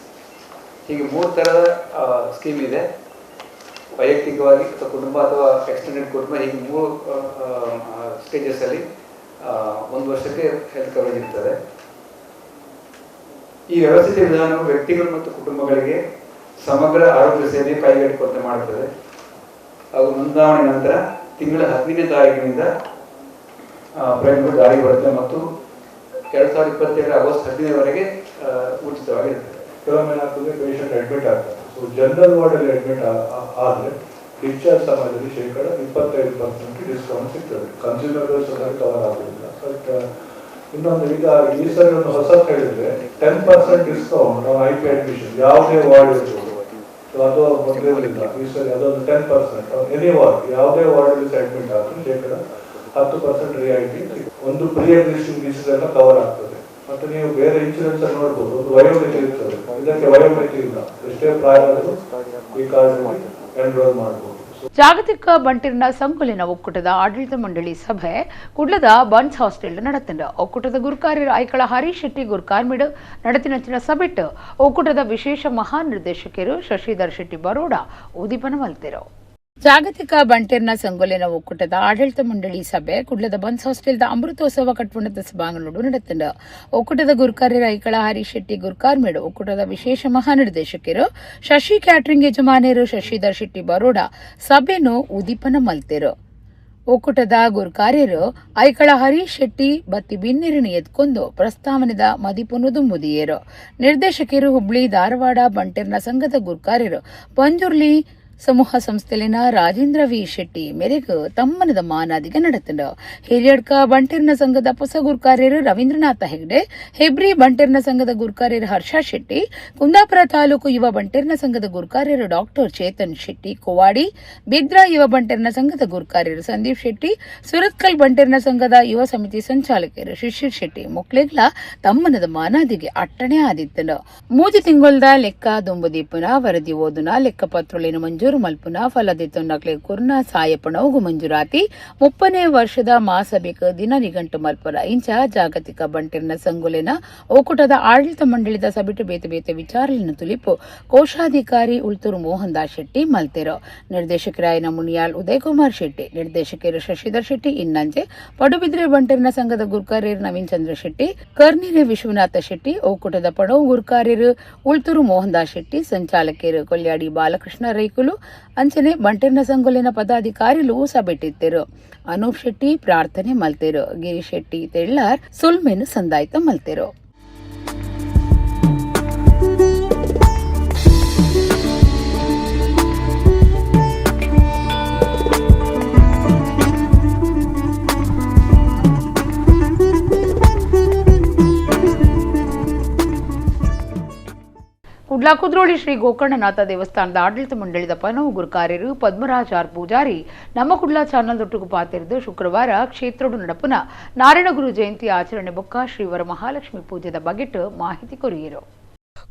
ಹೀಗೆ 3 ಥರದ scheme ಇದೆ. ವೈಯಕ್ತಿಕವಾಗಿ ಅಥವಾ ಕುಟುಂಬ ಅಥವಾ extended ಕುಟುಂಬ, ಹೀಗೆ 3 ಸ್ಟೇಜಸಲ್ಲಿ 1 ವರ್ಷಕ್ಕೆ ಹೆಲ್ತ್ ಕವರೇಜ್ ಇರ್ತದೆ. ಈ ವ್ಯವಸ್ಥಿತ ವಿಧಾನವು ವ್ಯಕ್ತಿಗಳು ಮತ್ತು ಕುಟುಂಬಗಳಿಗೆ ಸಮಗ್ರ ಆರೋಗ್ಯ ಸೇವೆ ಕೈಗೆಟುಕುವಂತೆ ಮಾಡುತ್ತದೆ. ಹಾಗೂ ನೋಂದಾವಣೆ ನಂತರ ತಿಂಗಳ 15ನೇ ತಾರೀಕಿನಿಂದ ಪ್ರಯೋಜನಗಳು ಜಾರಿಗೆ ಬರುತ್ತೆ ಮತ್ತು 2027 ಆಗಸ್ಟ್ 15ರವರೆಗೆ ಉಚಿತವಾಗಿರ್ತದೆ. ಕೆಲವೊಮ್ಮೆ ಏನಾಗ್ತದೆ, ಪೇಷಂಟ್ ಅಡ್ಮಿಟ್ ಆಗ್ತಾರೆ. ಸೊ ಜನರಲ್ ವಾರ್ಡಲ್ಲಿ ಅಡ್ಮಿಟ್ ಆದರೆ ಡಿಸ್ಚಾರ್ಜ್ ಸಮಯದಲ್ಲಿ 25% ಡಿಸ್ಕೌಂಟ್ ಸಿಗ್ತದೆ. ಕನ್ಸ್ಯೂಮರ್ಸ್ ಕವರ್ ಆಗೋದಿಲ್ಲ. ಬಟ್ ಇನ್ನೊಂದು, ಈಗ ಈ ಸರಿ ಒಂದು ಹೊಸದು ಹೇಳಿದ್ರೆ 10% ಡಿಸ್ಕೌಂಟ್ IP ಅಡ್ಮಿಷನ್ ಯಾವುದೇ ವಾರ್ಡ್ ಇರ್ಬೋದು. ಅದು ಮೊದಲಿರಲಿಲ್ಲ. ಈ ಸರಿ ಅದೊಂದು 10% ಎನಿ ವಾರ್ಡ್, ಯಾವುದೇ ವಾರ್ಡಲ್ಲಿ ಅಡ್ಮಿಟ್ ಆದರೂ 10% ರಿಯಾಯಿತಿ. ಒಂದು ಪ್ರೀ ಎಕ್ಸಿಸ್ಟಿಂಗ್ ಡಿಸೀಸ್ ಎಲ್ಲ ಕವರ್ ಆಗ್ತದೆ. ಮತ್ತೆ ನೀವು ಬೇರೆ ಇನ್ಶೂರೆನ್ಸ್ ಅಲ್ಲಿ ನೋಡ್ಬೋದು, ಒಂದು ವಯೋಮಿತಿ ಇರ್ತದೆ. ಇದಕ್ಕೆ ವಯೋಮಿತಿ ಇಲ್ಲ, ಎಷ್ಟೇ ಪ್ರಾಯ ಆದರೂ ಈ ಕಾರ್ಡ್ ಎನ್ರೋಲ್ ಮಾಡಬಹುದು. ಜಾಗತಿಕ ಬಂಟಿರ್ನ ಸಂಕುಲಿನ ಒಕ್ಕೂಟದ ಆಡಳಿತ ಮಂಡಳಿ ಸಭೆ ಕುಡ್ಲದ ಬನ್ಸ್ ಹಾಸ್ಟೆಲ್ ನಡೆತಿಂಡ ಒಕ್ಕೂಟದ ಗುರುಕಾರ್ಯರ ಐಕಳ ಹರೀಶ್ ಶೆಟ್ಟಿ ಗುರುಕಾರ್ಮಿಡ್ ನಡೆತಿನ ಸಭೆಟ್ ಒಕ್ಕೂಟದ ವಿಶೇಷ ಮಹಾನಿರ್ದೇಶಕರು ಶಶಿಧರ್ ಶೆಟ್ಟಿ ಬರೋಡ ಉದಿಪನ ಮಲ್ತಿರು. ಜಾಗತಿಕ ಬಂಟೇರ್ನ ಸಂಗೊಲಿನ ಒಕ್ಕೂಟದ ಆಡಳಿತ ಮಂಡಳಿ ಸಭೆ ಕುಡ್ಲದ ಬನ್ಸ್ ಹಾಸ್ಟೆಲ್ದ ಅಮೃತೋತ್ಸವ ಕಟ್ಪುಣದ ಸಭಾಂಗಣೋಡು ನಡೆತಿಂಡ ಒಕ್ಕೂಟದ ಗುರುಕಾರ್ಯರ ಐಕಳ ಹರೀಶ್ ಶೆಟ್ಟಿ ಗುರುಕಾರ್ಮಿಡ್ ಒಕ್ಕೂಟದ ವಿಶೇಷ ಮಹಾನಿರ್ದೇಶಕರು ಶಶಿ ಕ್ಯಾಟರಿಂಗ್ ಯಜಮಾನಿಯರು ಶಶಿಧರ್ ಶೆಟ್ಟಿ ಬರೋಡ ಸಭೆನು ಉದಿಪನ ಮಲ್ತಿರು. ಒಕ್ಕೂಟದ ಗುರುಕಾರ್ಯರು ಐಕಳ ಹರೀಶ್ ಶೆಟ್ಟಿ ಬತ್ತಿ ಬಿನ್ನಿರಿನ ಎತ್ಕೊಂಡು ಪ್ರಸ್ತಾವನೆದ ಮದಿಪುನುದು ಮುದಿಯರು. ನಿರ್ದೇಶಕರು ಹುಬ್ಳಿ ಧಾರವಾಡ ಬಂಟೇರ್ನ ಸಂಘದ ಗುರುಕಾರ್ಯರು ಪಂಜುರ್ಲಿ ಸಮೂಹ ಸಂಸ್ಥೆಲಿನ ರಾಜೇಂದ್ರ ವಿ ಶೆಟ್ಟಿ ಮೇರೆಗೆ ತಮ್ಮನದ ಮಾನಾದಿಗೆ ನಡೆತಂಡ. ಹಿರಿಯಡ್ಕ ಬಂಟೇರ್ನ ಸಂಘದ ಹೊಸ ಗುರುಕಾರ್ಯರು ರವೀಂದ್ರನಾಥ ಹೆಗ್ಡೆ, ಹೆಬ್ರಿ ಬಂಟೇರ್ನ ಸಂಘದ ಗುರುಕಾರ್ಯರು ಹರ್ಷ ಶೆಟ್ಟಿ, ಕುಂದಾಪುರ ತಾಲೂಕು ಯುವ ಬಂಟೇರ್ನ ಸಂಘದ ಗುರುಕಾರ್ಯರು ಡಾಕ್ಟರ್ ಚೇತನ್ ಶೆಟ್ಟಿ ಕೋವಾಡಿ, ಬಿದ್ರಾ ಯುವ ಬಂಟೇರ್ನ ಸಂಘದ ಗುರುಕಾರ್ಯರು ಸಂದೀಪ್ ಶೆಟ್ಟಿ, ಸುರತ್ಕಲ್ ಬಂಟೇರ್ನ ಸಂಘದ ಯುವ ಸಮಿತಿ ಸಂಚಾಲಕರು ಶಿಶಿರ್ ಶೆಟ್ಟಿ ಮೊಕ್ಲೆಗ್ಲ ತಮ್ಮನದ ಮಾನಾದಿಗೆ ಅಟ್ಟಣೆ ಆದಿತ್ತಂಡ. 3 ತಿಂಗಳದ ಲೆಕ್ಕ ದುಂಬುದೀಪುನ ವರದಿ ಓದುನ ಲೆಕ್ಕ ಪತ್ರೊಳಿನ ಮಂಜೂರು ಮಲ್ಪುನ ಫಲದಿತ್ತೊನ್ನಕ್ಲೆ ಕುರ್ನ ಸಾಯಪಣವು ಮಂಜೂರಾತಿ 30ನೇ ವರ್ಷದ ಮಾಸಬೇಕ ದಿನ ನಿಘಂಟು ಮಲ್ಪುರ ಇಂಚ ಜಾಗತಿಕ ಬಂಟೇರ್ನ ಸಂಗುಲಿನ ಒಕ್ಕೂಟದ ಆಡಳಿತ ಮಂಡಳಿದ ಸಬಿಟು ಬೇತೆ ಬೇತೆ ವಿಚಾರಲಿನ ತುಲಿಪು ಕೋಶಾಧಿಕಾರಿ ಉಳ್ತೂರು ಮೋಹನ್ ದಾಸ್ ಶೆಟ್ಟಿ ಮಲ್ತೆರು. ನಿರ್ದೇಶಕರಾಯನ ಮುನಿಯಾಲ್ ಉದಯ್ ಕುಮಾರ್ ಶೆಟ್ಟಿ, ನಿರ್ದೇಶಕರು ಶಶಿಧರ್ ಶೆಟ್ಟಿ ಇನ್ನಂಜೆ, ಪಡುಬಿದ್ರೆ ಬಂಟೇರ್ನ ಸಂಘದ ಗುರುಕಾರ್ಯರು ನವೀನ್ ಚಂದ್ರ ಶೆಟ್ಟಿ, ಕರ್ನಿರೆ ವಿಶ್ವನಾಥ ಶೆಟ್ಟಿ, ಒಕ್ಕೂಟದ ಪಡವು ಗುರುಕಾರ್ಯರು ಉಳ್ತೂರು ಮೋಹನ್ ದಾಸ್ ಶೆಟ್ಟಿ, ಸಂಚಾಲಕರು ಕೊಲ್ಯಾಡಿ ಬಾಲಕೃಷ್ಣ ರೈಕುಲು ಅಂಚನೆ ಬಂಟೇರ್ನ ಸಂಗೊಲಿನ ಪದಾಧಿಕಾರಿಗಳು ಸಭೆಟ್ಟಿದ್ದರು. ಅನೂಪ್ ಶೆಟ್ಟಿ ಪ್ರಾರ್ಥನೆ ಮಲ್ತೆರು. ಗಿರೀಶ್ ಶೆಟ್ಟಿ ತೆಳ್ಳಾರ್ ಸುಲ್ಮೆನು ಸಂದಾಯಿತ ಮಲ್ತೆರು. ಕುಡ್ಲಾ ಕುದ್ರೋಳಿ ಶ್ರೀ ಗೋಕರ್ಣನಾಥ ದೇವಸ್ಥಾನದ ಆಡಳಿತ ಮಂಡಳಿದ ಪನವು ಗುರುಕಾರ್ಯರು ಪದ್ಮರಾಜ್ ಆರ್ ಪೂಜಾರಿ ನಮ್ಮ ಕುಡ್ಲಾ ಚಾನಲ್ ದೊಟ್ಟುಗು ಪಾತಿರಿದು ಶುಕ್ರವಾರ ಕ್ಷೇತ್ರಡು ನಡಪುನ ನಾರಾಯಣಗುರು ಜಯಂತಿ ಆಚರಣೆ ಬೊಕ್ಕ ಶ್ರೀವರ ಮಹಾಲಕ್ಷ್ಮಿ ಪೂಜೆದ ಬಗೆಟ್ ಮಾಹಿತಿ ಕೊರಿಯರು.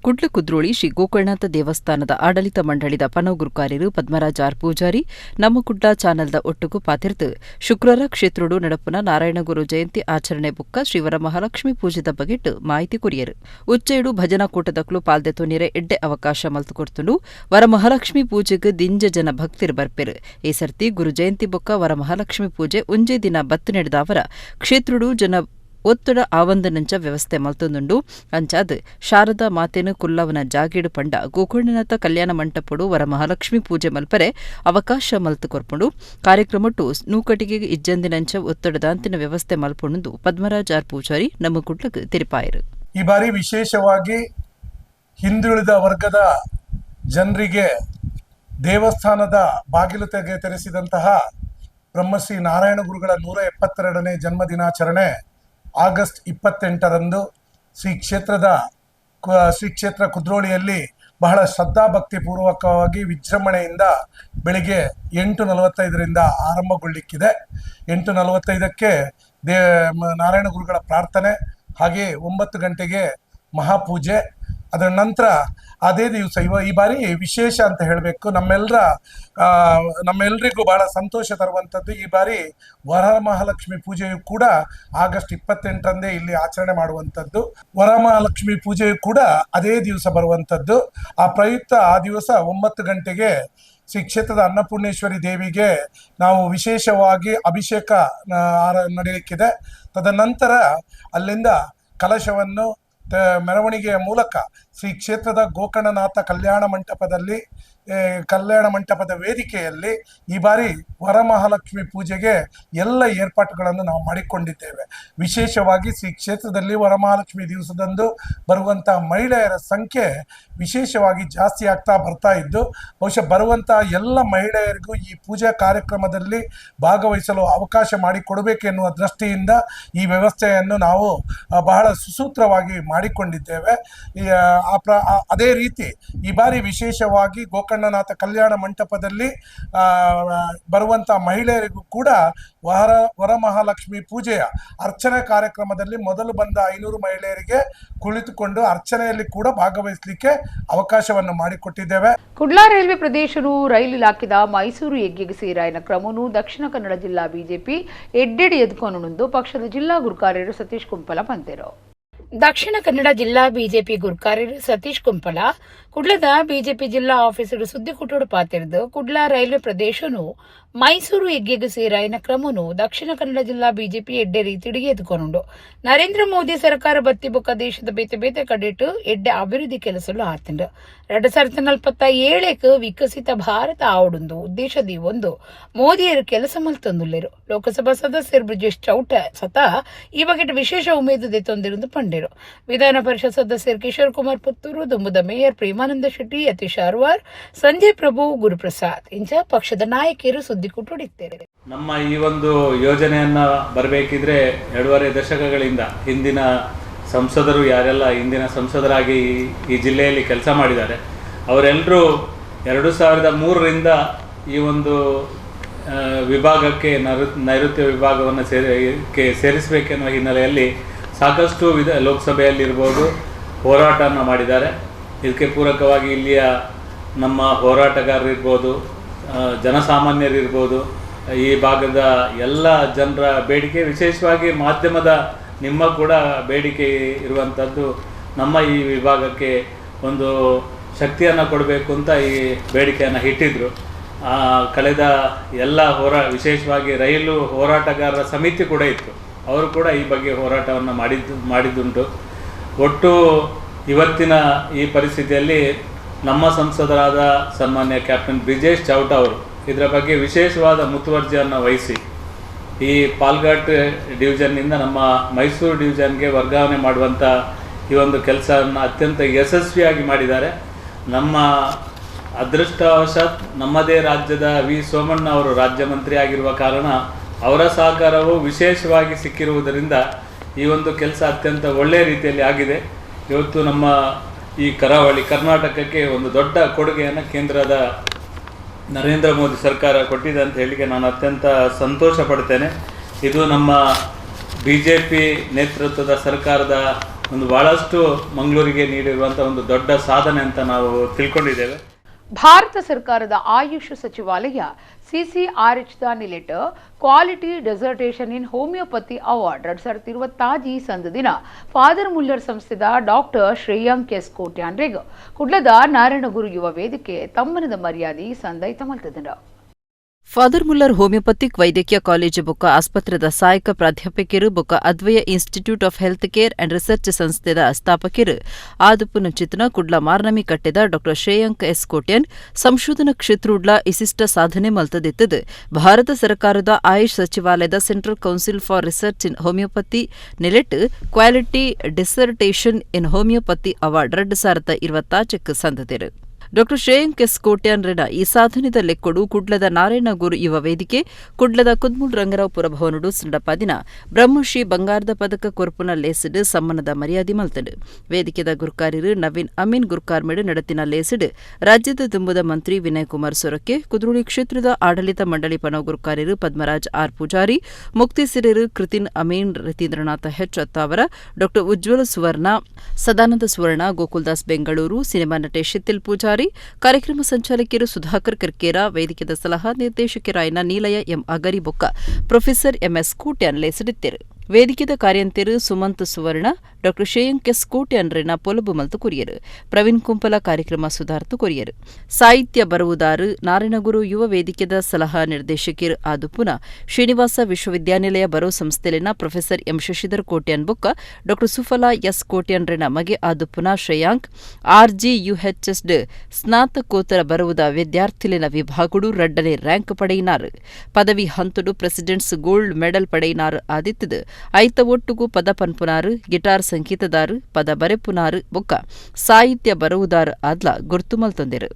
ಕುಡ್ಲ ಕುದ್ರೋಳಿ ಶ್ರೀ ಗೋಕರ್ಣನಾಥ ದೇವಸ್ಥಾನದ ಆಡಳಿತ ಮಂಡಳಿದ ಪನವು ಗುರುಕಾರ್ಯರು ಪದ್ಮರಾಜ್ ಆರ್ ಪೂಜಾರಿ ನಮ್ಮ ಕುಡ್ಲಾ ಚಾನಲ್ದ ಒಟ್ಟುಗು ಪಾತಿರ್ದು ಶುಕ್ರವಾರ ಕ್ಷೇತ್ರಡು ನಡಪುನ ನಾರಾಯಣಗುರು ಜಯಂತಿ ಆಚರಣೆ ಬುಕ್ಕ ಶ್ರೀವರ ಮಹಾಲಕ್ಷ್ಮಿ ಪೂಜೆದ ಬಗೆಟ್ ಮಾಹಿತಿ ಕೊರಿಯರು. ಉಚ್ಚೇಡು ಭಜನಾ ಕೂಟದಕ್ಲು ಪಾಲ್ದೆತು ನೀರೆ ಎಡ್ಡೆ ಅವಕಾಶ ಮಲ್ತುಕೊರ್ತುಂಡು ವರ ಮಹಾಲಕ್ಷ್ಮಿ ಪೂಜೆಗೆ ದಿಂಜ ಜನ ಭಕ್ತಿರ್ ಬರ್ಪೆರು. ಈ ಸರ್ತಿ ಗುರು ಜಯಂತಿ ಬೊಕ್ಕ ವರ ಮಹಾಲಕ್ಷ್ಮಿ ಪೂಜೆ ಒಂಜೇ ದಿನ ಬತ್ತು ನಡೆದಾವರ ಕ್ಷೇತ್ರಡು ಜನ ಒತ್ತಡ ಆವಂದನಂಚ ವ್ಯವಸ್ಥೆ ಮಲ್ತೊಂದುಂಡು ಅಂಚಾದ್ ಶಾರದಾ ಮಾತೇನು ಕುಲ್ಲವನ ಜಾಗೀಡು ಪಂಡ ಗೋಕರ್ಣನಾಥ ಕಲ್ಯಾಣ ಮಂಟಪಡು ವರ ಮಹಾಲಕ್ಷ್ಮಿ ಪೂಜೆ ಮಲ್ಪರೆ ಅವಕಾಶ ಮಲ್ತು ಕೊರ್ಪುಂಡು ಕಾರ್ಯಕ್ರಮಟ್ಟು ನೂಕಟಿಗೆ ಇಜ್ಜಂದಿನಂಚ ಒತ್ತಡದಾಂತಿನ ವ್ಯವಸ್ಥೆ ಮಲ್ಪೊಂಡು ಪದ್ಮರಾಜ್ ಆರ್ ಪೂಜಾರಿ ನಮ್ಮ ಕುಡ್ಲಗ್ ತಿರುಪಾಯರು. ಈ ಬಾರಿ ವಿಶೇಷವಾಗಿ ಹಿಂದುಳಿದ ವರ್ಗದ ಜನರಿಗೆ ದೇವಸ್ಥಾನದ ಬಾಗಿಲು ತೆರೆಸಿದಂತಹ ಬ್ರಹ್ಮಶ್ರೀ ನಾರಾಯಣ ಗುರುಗಳ 172ನೇ ಜನ್ಮದಿನಾಚರಣೆ ಆಗಸ್ಟ್ 28ರಂದು ಶ್ರೀ ಕ್ಷೇತ್ರ ಕುದ್ರೋಳಿಯಲ್ಲಿ ಬಹಳ ಶ್ರದ್ಧಾಭಕ್ತಿಪೂರ್ವಕವಾಗಿ ವಿಜೃಂಭಣೆಯಿಂದ ಬೆಳಿಗ್ಗೆ 8:45ರಿಂದ ಆರಂಭಗೊಳ್ಳಿಕ್ಕಿದೆ. 8:45ಕ್ಕೆ ನಾರಾಯಣ ಗುರುಗಳ ಪ್ರಾರ್ಥನೆ, ಹಾಗೆ 9 ಗಂಟೆಗೆ ಮಹಾಪೂಜೆ. ಅದರ ನಂತರ ಅದೇ ದಿವಸ ಈ ಬಾರಿ ವಿಶೇಷ ಅಂತ ಹೇಳಬೇಕು, ನಮ್ಮೆಲ್ಲರಿಗೂ ಬಹಳ ಸಂತೋಷ ತರುವಂಥದ್ದು, ಈ ಬಾರಿ ವರಮಹಾಲಕ್ಷ್ಮಿ ಪೂಜೆಯು ಕೂಡ ಆಗಸ್ಟ್ 28ರಂದೇ ಇಲ್ಲಿ ಆಚರಣೆ ಮಾಡುವಂಥದ್ದು. ವರಮಹಾಲಕ್ಷ್ಮಿ ಪೂಜೆಯು ಕೂಡ ಅದೇ ದಿವಸ ಬರುವಂಥದ್ದು. ಆ ಪ್ರಯುಕ್ತ ಆ ದಿವಸ 9 ಗಂಟೆಗೆ ಶ್ರೀ ಕ್ಷೇತ್ರದ ಅನ್ನಪೂರ್ಣೇಶ್ವರಿ ದೇವಿಗೆ ನಾವು ವಿಶೇಷವಾಗಿ ಅಭಿಷೇಕ ನಡೆಯಲಿಕ್ಕಿದೆ. ತದನಂತರ ಅಲ್ಲಿಂದ ಕಲಶವನ್ನು ಮೆರವಣಿಗೆಯ ಮೂಲಕ ಶ್ರೀ ಕ್ಷೇತ್ರದ ಗೋಕರ್ಣನಾಥ ಕಲ್ಯಾಣ ಮಂಟಪದ ವೇದಿಕೆಯಲ್ಲಿ ಈ ಬಾರಿ ವರಮಹಾಲಕ್ಷ್ಮಿ ಪೂಜೆಗೆ ಎಲ್ಲ ಏರ್ಪಾಟುಗಳನ್ನು ನಾವು ಮಾಡಿಕೊಂಡಿದ್ದೇವೆ. ವಿಶೇಷವಾಗಿ ಶ್ರೀ ಕ್ಷೇತ್ರದಲ್ಲಿ ವರಮಹಾಲಕ್ಷ್ಮಿ ದಿವಸದಂದು ಬರುವಂತಹ ಮಹಿಳೆಯರ ಸಂಖ್ಯೆ ವಿಶೇಷವಾಗಿ ಜಾಸ್ತಿ ಬರ್ತಾ ಇದ್ದು, ಬಹುಶಃ ಬರುವಂತಹ ಎಲ್ಲ ಮಹಿಳೆಯರಿಗೂ ಈ ಪೂಜಾ ಕಾರ್ಯಕ್ರಮದಲ್ಲಿ ಭಾಗವಹಿಸಲು ಅವಕಾಶ ಮಾಡಿಕೊಡಬೇಕೆನ್ನುವ ದೃಷ್ಟಿಯಿಂದ ಈ ವ್ಯವಸ್ಥೆಯನ್ನು ನಾವು ಬಹಳ ಸುಸೂತ್ರವಾಗಿ ಮಾಡಿಕೊಂಡಿದ್ದೇವೆ. ಅದೇ ರೀತಿ ಈ ಬಾರಿ ವಿಶೇಷವಾಗಿ ಗೋಕರ್ಣನಾಥ ಕಲ್ಯಾಣ ಮಂಟಪದಲ್ಲಿ ಬರುವಂತಹ ಮಹಿಳೆಯರಿಗೂ ಕೂಡ ವರಮಹಾಲಕ್ಷ್ಮಿ ಪೂಜೆಯ ಅರ್ಚನೆ ಕಾರ್ಯಕ್ರಮದಲ್ಲಿ ಮೊದಲು ಬಂದ 500 ಮಹಿಳೆಯರಿಗೆ ಕುಳಿತುಕೊಂಡು ಅರ್ಚನೆಯಲ್ಲಿ ಕೂಡ ಭಾಗವಹಿಸಲಿಕ್ಕೆ ಅವಕಾಶವನ್ನು ಮಾಡಿಕೊಟ್ಟಿದ್ದೇವೆ. ಕುಡ್ಲಾ ರೈಲ್ವೆ ಪ್ರದೇಶನು ರೈಲು ಇಲಾಖೆದ ಮೈಸೂರು ಹೆಗ್ಗೆಗೆ ಸೇರಾಯನ ಕ್ರಮನು ದಕ್ಷಿಣ ಕನ್ನಡ ಜಿಲ್ಲಾ ಬಿಜೆಪಿ ಎಡ್ಡೆಡಿ ಎದ್ದುಕೊಂಡು ಪಕ್ಷದ ಜಿಲ್ಲಾ ಗುರುಕಾರ್ಯರು ಸತೀಶ್ ಕುಂಪಲ ಬಂದಿರು. ದಕ್ಷಿಣ ಕನ್ನಡ ಜಿಲ್ಲಾ ಬಿಜೆಪಿ ಗುರುಕಾರ್ಯರು ಸತೀಶ್ ಕುಂಪಲ ಕುಡ್ಲದ ಬಿಜೆಪಿ ಜಿಲ್ಲಾ ಆಫೀಸರು ಸುದ್ದಿ ಕುಟೋಡು ಪಾತಿರ್ದು ಕುಡ್ಲಾ ರೈಲ್ವೆ ಪ್ರದೇಶನು ಮೈಸೂರು ಹೆಗ್ಗೆಗೆ ಸೇರಾಯನ ಕ್ರಮನು ದಕ್ಷಿಣ ಕನ್ನಡ ಜಿಲ್ಲಾ ಬಿಜೆಪಿ ಎಡ್ಡೆ ರೀತಿಡಿಗೆ ಎದ್ದುಕೊಂಡು ನರೇಂದ್ರ ಮೋದಿ ಸರ್ಕಾರ ಬತ್ತಿ ಬೊಕ್ಕ ದೇಶದ ಬೇತೆ ಬೇತೆ ಕಡೆಟು ಎಡ್ಡೆ ಅಭಿವೃದ್ಧಿ ಕೆಲಸಲು ಆತಂಡು 2047 ವಿಕಸಿತ ಭಾರತ ಆವಡುಂದು ಉದ್ದೇಶದಿ ಒಂದು ಮೋದಿಯರು ಕೆಲಸ ಮಲ್ತೊಂದುಲ್ಲೆರು. ಲೋಕಸಭಾ ಸದಸ್ಯರು ಬ್ರಿಜೇಶ್ ಚೌಟ ಸತ ಈ ಬಗೆಟ್ ವಿಶೇಷ ಉಮೇದು ದೆತ್ತೊಂದಿರುವುದು ಪಂಡಿರು. ವಿಧಾನ ಪರಿಷತ್ ಸದಸ್ಯರು ಕಿಶೋರ್ ಕುಮಾರ್ ಪುತ್ತೂರು, ದುಂಬುದ ಮೇಯರ್ ಪ್ರೇಮಾನಂದ ಶೆಟ್ಟಿ, ಯತೀಶ್ ಅರ್ವಾರ್, ಸಂಜಯ್ ಪ್ರಭು, ಗುರುಪ್ರಸಾದ್ ಇಂಚ ಪಕ್ಷದ ನಾಯಕಿಯರು ಸುದ್ದಿ ಕುಟುಡಿದ್ದಾರೆ. ನಮ್ಮ ಈ ಒಂದು ಯೋಜನೆಯನ್ನ ಬರಬೇಕಿದ್ರೆ 2.5 ದಶಕಗಳಿಂದ ಹಿಂದಿನ ಸಂಸದರು ಯಾರೆಲ್ಲ ಹಿಂದಿನ ಸಂಸದರಾಗಿ ಈ ಜಿಲ್ಲೆಯಲ್ಲಿ ಕೆಲಸ ಮಾಡಿದ್ದಾರೆ ಅವರೆಲ್ಲರೂ 2003ರಿಂದ ಈ ಒಂದು ವಿಭಾಗಕ್ಕೆ ನೈಋತ್ಯ ವಿಭಾಗವನ್ನು ಸೇರಿಸಬೇಕೆನ್ನುವ ಹಿನ್ನೆಲೆಯಲ್ಲಿ ಸಾಕಷ್ಟು ಲೋಕಸಭೆಯಲ್ಲಿರ್ಬೋದು ಹೋರಾಟವನ್ನು ಮಾಡಿದ್ದಾರೆ. ಇದಕ್ಕೆ ಪೂರಕವಾಗಿ ಇಲ್ಲಿಯ ನಮ್ಮ ಹೋರಾಟಗಾರರಿರ್ಬೋದು, ಜನಸಾಮಾನ್ಯರಿರ್ಬೋದು, ಈ ಭಾಗದ ಎಲ್ಲ ಜನರ ಬೇಡಿಕೆ, ವಿಶೇಷವಾಗಿ ಮಾಧ್ಯಮದ ನಿಮ್ಮ ಕೂಡ ಬೇಡಿಕೆ ಇರುವಂಥದ್ದು ನಮ್ಮ ಈ ವಿಭಾಗಕ್ಕೆ ಒಂದು ಶಕ್ತಿಯನ್ನು ಕೊಡಬೇಕು ಅಂತ ಈ ಬೇಡಿಕೆಯನ್ನು ಇಟ್ಟಿದ್ದರು. ಕಳೆದ ಎಲ್ಲ ವಿಶೇಷವಾಗಿ ರೈಲು ಹೋರಾಟಗಾರರ ಸಮಿತಿ ಕೂಡ ಇತ್ತು, ಅವರು ಕೂಡ ಈ ಬಗ್ಗೆ ಹೋರಾಟವನ್ನು ಮಾಡಿದ್ದುಂಟು. ಒಟ್ಟು ಇವತ್ತಿನ ಈ ಪರಿಸ್ಥಿತಿಯಲ್ಲಿ ನಮ್ಮ ಸಂಸದರಾದ ಸನ್ಮಾನ್ಯ ಕ್ಯಾಪ್ಟನ್ ಬ್ರಿಜೇಶ್ ಚೌಟ ಅವರು ಇದರ ಬಗ್ಗೆ ವಿಶೇಷವಾದ ಮುತುವರ್ಜಿಯನ್ನು ವಹಿಸಿ ಈ ಪಾಲ್ಘಾಟ್ ಡಿವಿಷನ್ನಿಂದ ನಮ್ಮ ಮೈಸೂರು ಡಿವಿಷನ್ಗೆ ವರ್ಗಾವಣೆ ಮಾಡುವಂಥ ಈ ಒಂದು ಕೆಲಸವನ್ನು ಅತ್ಯಂತ ಯಶಸ್ವಿಯಾಗಿ ಮಾಡಿದ್ದಾರೆ. ನಮ್ಮ ಅದೃಷ್ಟವಶಾತ್ ನಮ್ಮದೇ ರಾಜ್ಯದ ವಿ ಸೋಮಣ್ಣ ಅವರು ರಾಜ್ಯ ಮಂತ್ರಿ ಆಗಿರುವ ಕಾರಣ ಅವರ ಸಹಕಾರವು ವಿಶೇಷವಾಗಿ ಸಿಕ್ಕಿರುವುದರಿಂದ ಈ ಒಂದು ಕೆಲಸ ಅತ್ಯಂತ ಒಳ್ಳೆಯ ರೀತಿಯಲ್ಲಿ ಆಗಿದೆ. ಇವತ್ತು ನಮ್ಮ ಈ ಕರಾವಳಿ ಕರ್ನಾಟಕಕ್ಕೆ ಒಂದು ದೊಡ್ಡ ಕೊಡುಗೆಯನ್ನು ಕೇಂದ್ರದ ನರೇಂದ್ರ ಮೋದಿ ಸರ್ಕಾರ ಕೊಟ್ಟಿದೆ ಅಂತ ಹೇಳಿಕೆ ನಾನು ಅತ್ಯಂತ ಸಂತೋಷ ಪಡ್ತೇನೆ. ಇದು ನಮ್ಮ BJP ನೇತೃತ್ವದ ಸರ್ಕಾರದ ಒಂದು ಭಾಳಷ್ಟು ಮಂಗಳೂರಿಗೆ ನೀಡಿರುವಂಥ ಒಂದು ದೊಡ್ಡ ಸಾಧನೆ ಅಂತ ನಾವು ತಿಳ್ಕೊಂಡಿದ್ದೇವೆ. ಭಾರತ ಸರ್ಕಾರದ ಆಯುಷ್ ಸಚಿವಾಲಯ CCRH ನಿಲೆಟ್ quality dissertation in homeopathy award 2025 ಈ ಸಂದದಿನ ಫಾದರ್ ಮುಲ್ಲರ್ ಸಂಸ್ಥೆದ ಡಾಕ್ಟರ್ ಶ್ರೇಯಾಂಕ್ ಎಸ್ ಕೋಟ್ಯಾನ್ರೆಗ್ ಕುಡ್ಲದ ನಾರಾಯಣಗುರು ಯುವ ವೇದಿಕೆ ತಮ್ಮನದ ಮರ್ಯಾದೆ ಸಂದೈತ ಮಲ್ತದನ. ಫಾದರ್ ಮುಲ್ಲರ್ ಹೋಮಿಯೋಪತಿಕ್ ವೈದ್ಯಕೀಯ ಕಾಲೇಜು ಬೊಕ್ಕ ಆಸ್ಪತ್ರೆದ ಸಹಾಯಕ ಪ್ರಾಧ್ಯಾಪಕರು ಬೊಕ್ಕ Advaya institute of health care and research ಸಂಸ್ಥೆದ ಸ್ಥಾಪಕರು ಆದುಪುನ ಚಿತ್ನ ಕುಡ್ಲ ಮಾರ್ನಮಿ ಕಟ್ಟೆದ ಡಾ ಶ್ರೇಯಾಂಕ್ ಎಸ್ ಕೋಟ್ಯನ್ ಸಂಶೋಧನಾ ಕ್ಷೇತ್ರಡ್ಲ ಇಸಿಷ್ಟ ಸಾಧನೆ ಮಲ್ತದಿತ್ತದು ಭಾರತ ಸರ್ಕಾರದ ಆಯುಷ್ ಸಚಿವಾಲಯದ central council for research in homeopathy ನಿಲೆಟ್ quality dissertation in homeopathy award 2025 ಸಂದದಿರು. ಡಾ ಶ್ರೇಯಾಂಕ್ ಎಸ್ ಕೋಟ್ಯಾನ್ರೆನ ಈ ಸಾಧನೆದ ಲೆಕ್ಕೊಡು ಕುಡ್ಲದ ನಾರಾಯಣಗುರು ಯುವ ವೇದಿಕೆ ಕುಡ್ಲದ ಕುದ್ಮುಲ್ ರಂಗರಾವ್ಪುರ ಭವನುಡು ಸಂಡಪಾದಿನ ಬ್ರಹ್ಮಶ್ರೀ ಬಂಗಾರದ ಪದಕ ಕೊರ್ಪುನ ಲೇಸಿಡ್ ಸಮ್ಮನದ ಮರ್ಯಾದೆ ಮಲ್ತಡು. ವೇದಿಕೆದ ಗುರ್ಕಾರಿರು ನವೀನ್ ಅಮೀನ್ ಗುರ್ಕಾರ್ಮೆಡ್ ನಡತಿನ ಲೇಸಿಡ್ ರಾಜ್ಯದ ದುಂಬುದ ಮಂತ್ರಿ ವಿನಯ್ ಕುಮಾರ್ ಸೊರಕೆ ಕುದ್ರೋಳಿ ಕ್ಷೇತ್ರದ ಆಡಳಿತ ಮಂಡಳಿ ಪನವ್ ಗುರ್ಕಾರಿರು ಪದ್ಮರಾಜ್ ಆರ್ ಪೂಜಾರಿ ಮುಕ್ತಿ ಸಿರಿರು ಕೃತಿನ್ ಅಮೀನ್ ರತೀಂದ್ರನಾಥ ಹೆಚ್ ಅತ್ತಾವರ ಡಾ ಉಜ್ವಲ ಸುವರ್ಣ ಸದಾನಂದ ಸುವರ್ಣ ಗೋಕುಲ್ದಾಸ್ ಬೆಂಗಳೂರು ಸಿನಿಮಾ ನಟ ಶಿತಿಲ್ ಪೂಜಾರಿ ಕಾರ್ಯಕ್ರಮ ಸಂಚಾಲಕಿಯರು ಸುಧಾಕರ್ ಕರ್ಕೇರ ವೇದಿಕೆದ ಸಲಹಾ ನಿರ್ದೇಶಕರಾಯಿನ ನೀಲಯ ಎಂ ಅಗರಿ ಬೊಕ್ಕ ಪ್ರೊಫೆಸರ್ ಎಂಎಸ್ ಕೋಟ್ಯಾನ್ ಲೇಸಿಡಿತ್ತರು. ವೇದಿಕೆದ ಕಾರ್ಯಂತೆರು ಸುಮಂತ್ ಸುವರ್ಣ ಡಾ ಶ್ರೇಯಾಂಕ್ ಎಸ್ ಕೋಟ್ಯಾನ್ರೆನ ಪೊಲಬು ಮಲ್ತು ಕೊರಿಯರು ಪ್ರವೀಣ್ ಕುಂಪಲ ಕಾರ್ಯಕ್ರಮ ಸುಧಾರ್ತು ಕೊರಿಯರು ಸಾಹಿತ್ಯ ಬರುವುದಾರು ನಾರಾಯಣಗುರು ಯುವ ವೇದಿಕೆದ ಸಲಹಾ ನಿರ್ದೇಶಕರು ಆದುಪುನ ಶ್ರೀನಿವಾಸ ವಿಶ್ವವಿದ್ಯಾನಿಲಯ ಬರೋ ಸಂಸ್ಥೆಲಿನ ಪ್ರೊಫೆಸರ್ ಎಂ ಶಶಿಧರ್ ಕೋಟ್ಯಾನ್ ಬೊಕ್ಕ ಡಾ ಸುಫಲಾ ಎಸ್ ಕೋಟ್ಯಾನ್ರೆನ ಮಗೆ ಆದುಪುನ ಶ್ರೇಯಾಂಕ್ RGUHSD ಸ್ನಾತಕೋತ್ತರ ಬರುವುದ ವಿದ್ಯಾರ್ಥಿಲಿನ ವಿಭಾಗುಡು 2ನೇ ರ್ಯಾಂಕ್ ಪಡೆಯಿನಾರು ಪದವಿ ಹಂತುಡು ಪ್ರೆಸಿಡೆಂಟ್ಸ್ ಗೋಲ್ಡ್ ಮೆಡಲ್ ಪಡೆಯಿನಾರು ಆದಿತ್ತದು ಐತ ಒಟ್ಟುಗೂ ಪದ ಪನ್ಪುನಾರು ಗಿಟಾರ್ ಸಂಗೀತದಾರು ಪದ ಬರೆಪುನಾರು ಬೊಕ್ಕ ಸಾಹಿತ್ಯ ಬರುವುದಾರು ಆದ್ಲ ಗುರ್ತು ಮಲ್ತೊಂದಿರು.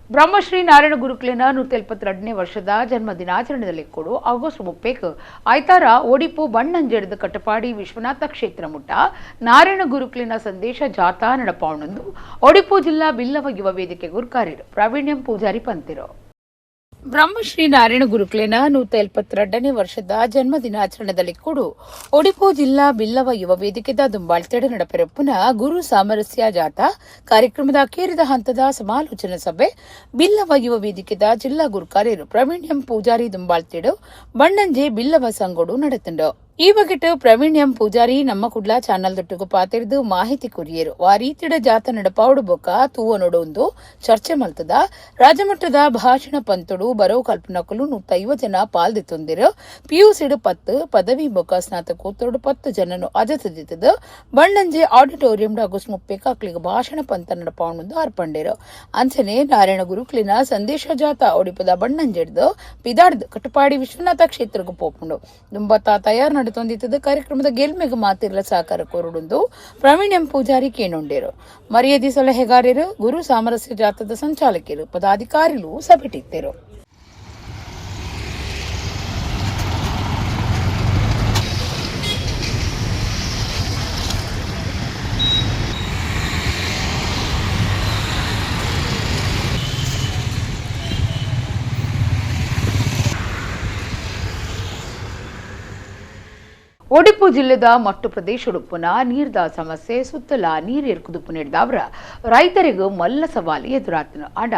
ಬ್ರಹ್ಮಶ್ರೀ ನಾರಾಯಣ ಗುರುಕುಲಿನ 172ನೇ ವರ್ಷದ ಜನ್ಮ ದಿನಾಚರಣೆಯಲ್ಲಿ ಕೊಡು ಆಗಸ್ಟ್ 30 ಐತಾರ ಒಡಿಪು ಬಣ್ಣಂಜೆಡ್ದ ಕಟಪಾಡಿ ವಿಶ್ವನಾಥ ಕ್ಷೇತ್ರ ಮುಟ್ಟ ನಾರಾಯಣ ಗುರುಕುಲಿನ ಸಂದೇಶ ಜಾಥಾ ನಡಪಾವಣಂದು ಒಡಿಪು ಜಿಲ್ಲಾ ಬಿಲ್ಲವ ಯುವ ವೇದಿಕೆ ಗುರುಕಾರಿರು ಪ್ರವೀಣ್ಯಂ ಪೂಜಾರಿ ಪಂತಿರು. ಬ್ರಹ್ಮಶ್ರೀ ನಾರಾಯಣ ಗುರುಕುಲಿನ 172ನೇ ವರ್ಷದ ಜನ್ಮ ದಿನಾಚರಣೆಯಲ್ಲಿ ಕೊಡು ಒಡಿಪು ಜಿಲ್ಲಾ ಬಿಲ್ಲವ ಯುವ ವೇದಿಕೆದ ದುಂಬಾಳ್ತೆಡೆ ನಡಪೆರಪ್ಪುನ ಗುರು ಸಾಮರಸ್ಯ ಜಾಥಾ ಕಾರ್ಯಕ್ರಮದ ಅಖೇರಿದ ಹಂತದ ಸಮಾಲೋಚನಾ ಸಭೆ ಬಿಲ್ಲವ ಯುವ ವೇದಿಕೆದ ಜಿಲ್ಲಾ ಗುರುಕಾರ್ಯರು ಪ್ರವೀಣ್ಯಂ ಪೂಜಾರಿ ದುಂಬಾಳ್ತೆಡು ಬಣ್ಣಂಜೆ ಬಿಲ್ಲವ ಸಂಗೋಡು ನಡೆತಂಡು. ಈ ಬಗೆಟ್ ಪ್ರವೀಣ್ಯಂ ಪೂಜಾರಿ ನಮ್ಮ ಕುಡ್ಲಾ ಚಾನಲ್ ದೊಟ್ಟುಗು ಪಾತೆರ್ದು ಮಾಹಿತಿ ಕೊರಿಯರು ಆ ರೀತಿಡ ಜಾತ ನಡಪಾವಡು ಬೊಕ್ಕ ತೂವ ನೊಡೊಂದು ಚರ್ಚೆ ಮಲ್ತದ ರಾಜಮಟ್ಟದ ಭಾಷಣ ಪಂತೊಡು ಬರೋ ಕಲ್ಪನಕಲು 150 ಜನ ಪಾಲ್ದಿತ್ತೊಂದಿರು PUCಡು 10 ಪದವಿ ಬೊಕ್ಕ ಸ್ನಾತಕೋತ್ತರಡು 10 ಜನನು ಅಜತದಿತ್ತದ ಬಣ್ಣಂಜೆ ಆಡಿಟೋರಿಯಂ ಆಗಸ್ಟ್ 30 ಅಕ್ಲಿಗೆ ಭಾಷಣ ಪಂತ ನಡಪಾವಣೊಂದು ಅರ್ಪಂಡೇರು ಅಂಚನೆ ನಾರಾಯಣ ಗುರುಕುಲಿನ ಸಂದೇಶ ಜಾತ ಒಡಿಪದ ಬಣ್ಣಂಜೆಡ್ದು ಪಿದಾಡ್ದು ಕಟಪಾಡಿ ವಿಶ್ವನಾಥ ಕ್ಷೇತ್ರಗೂ ಪೋಪುಂಡು ದುಂಬತ್ತ ತಯಾರು ನಡೆತೊಂದಿತ್ತದ ಕಾರ್ಯಕ್ರಮದ ಗೆಲ್ಮೆಗೆ ಮಾತಿರ್ಲ ಸಹಕಾರ ಕೋರುಡುಂದು ಪ್ರವೀಣ್ಯಂ ಪೂಜಾರಿ ಕೇಣೊಂಡೇರು ಮರ್ಯಾದಿ ಸಲಹೆಗಾರರು ಗುರು ಸಾಮರಸ್ಯ ಜಾಥಾದ ಸಂಚಾಲಕರು ಪದಾಧಿಕಾರಿಗಳು ಸಭೆಟಿತ್ತರು. ಒಡಿಪು ಜಿಲ್ಲೆದ ಮಟ್ಟು ಪ್ರದೇಶ ಉಡುಪುನ ನೀರ್ದ ಸಮಸ್ಯೆ ಸುತ್ತಲ ನೀರು ಎರ್ಕುದುಪ್ಪು ನೀಡಿದವರ ರೈತರಿಗೂ ಮಲ್ಲ ಸವಾಲು ಎದುರಾತನು ಅಡ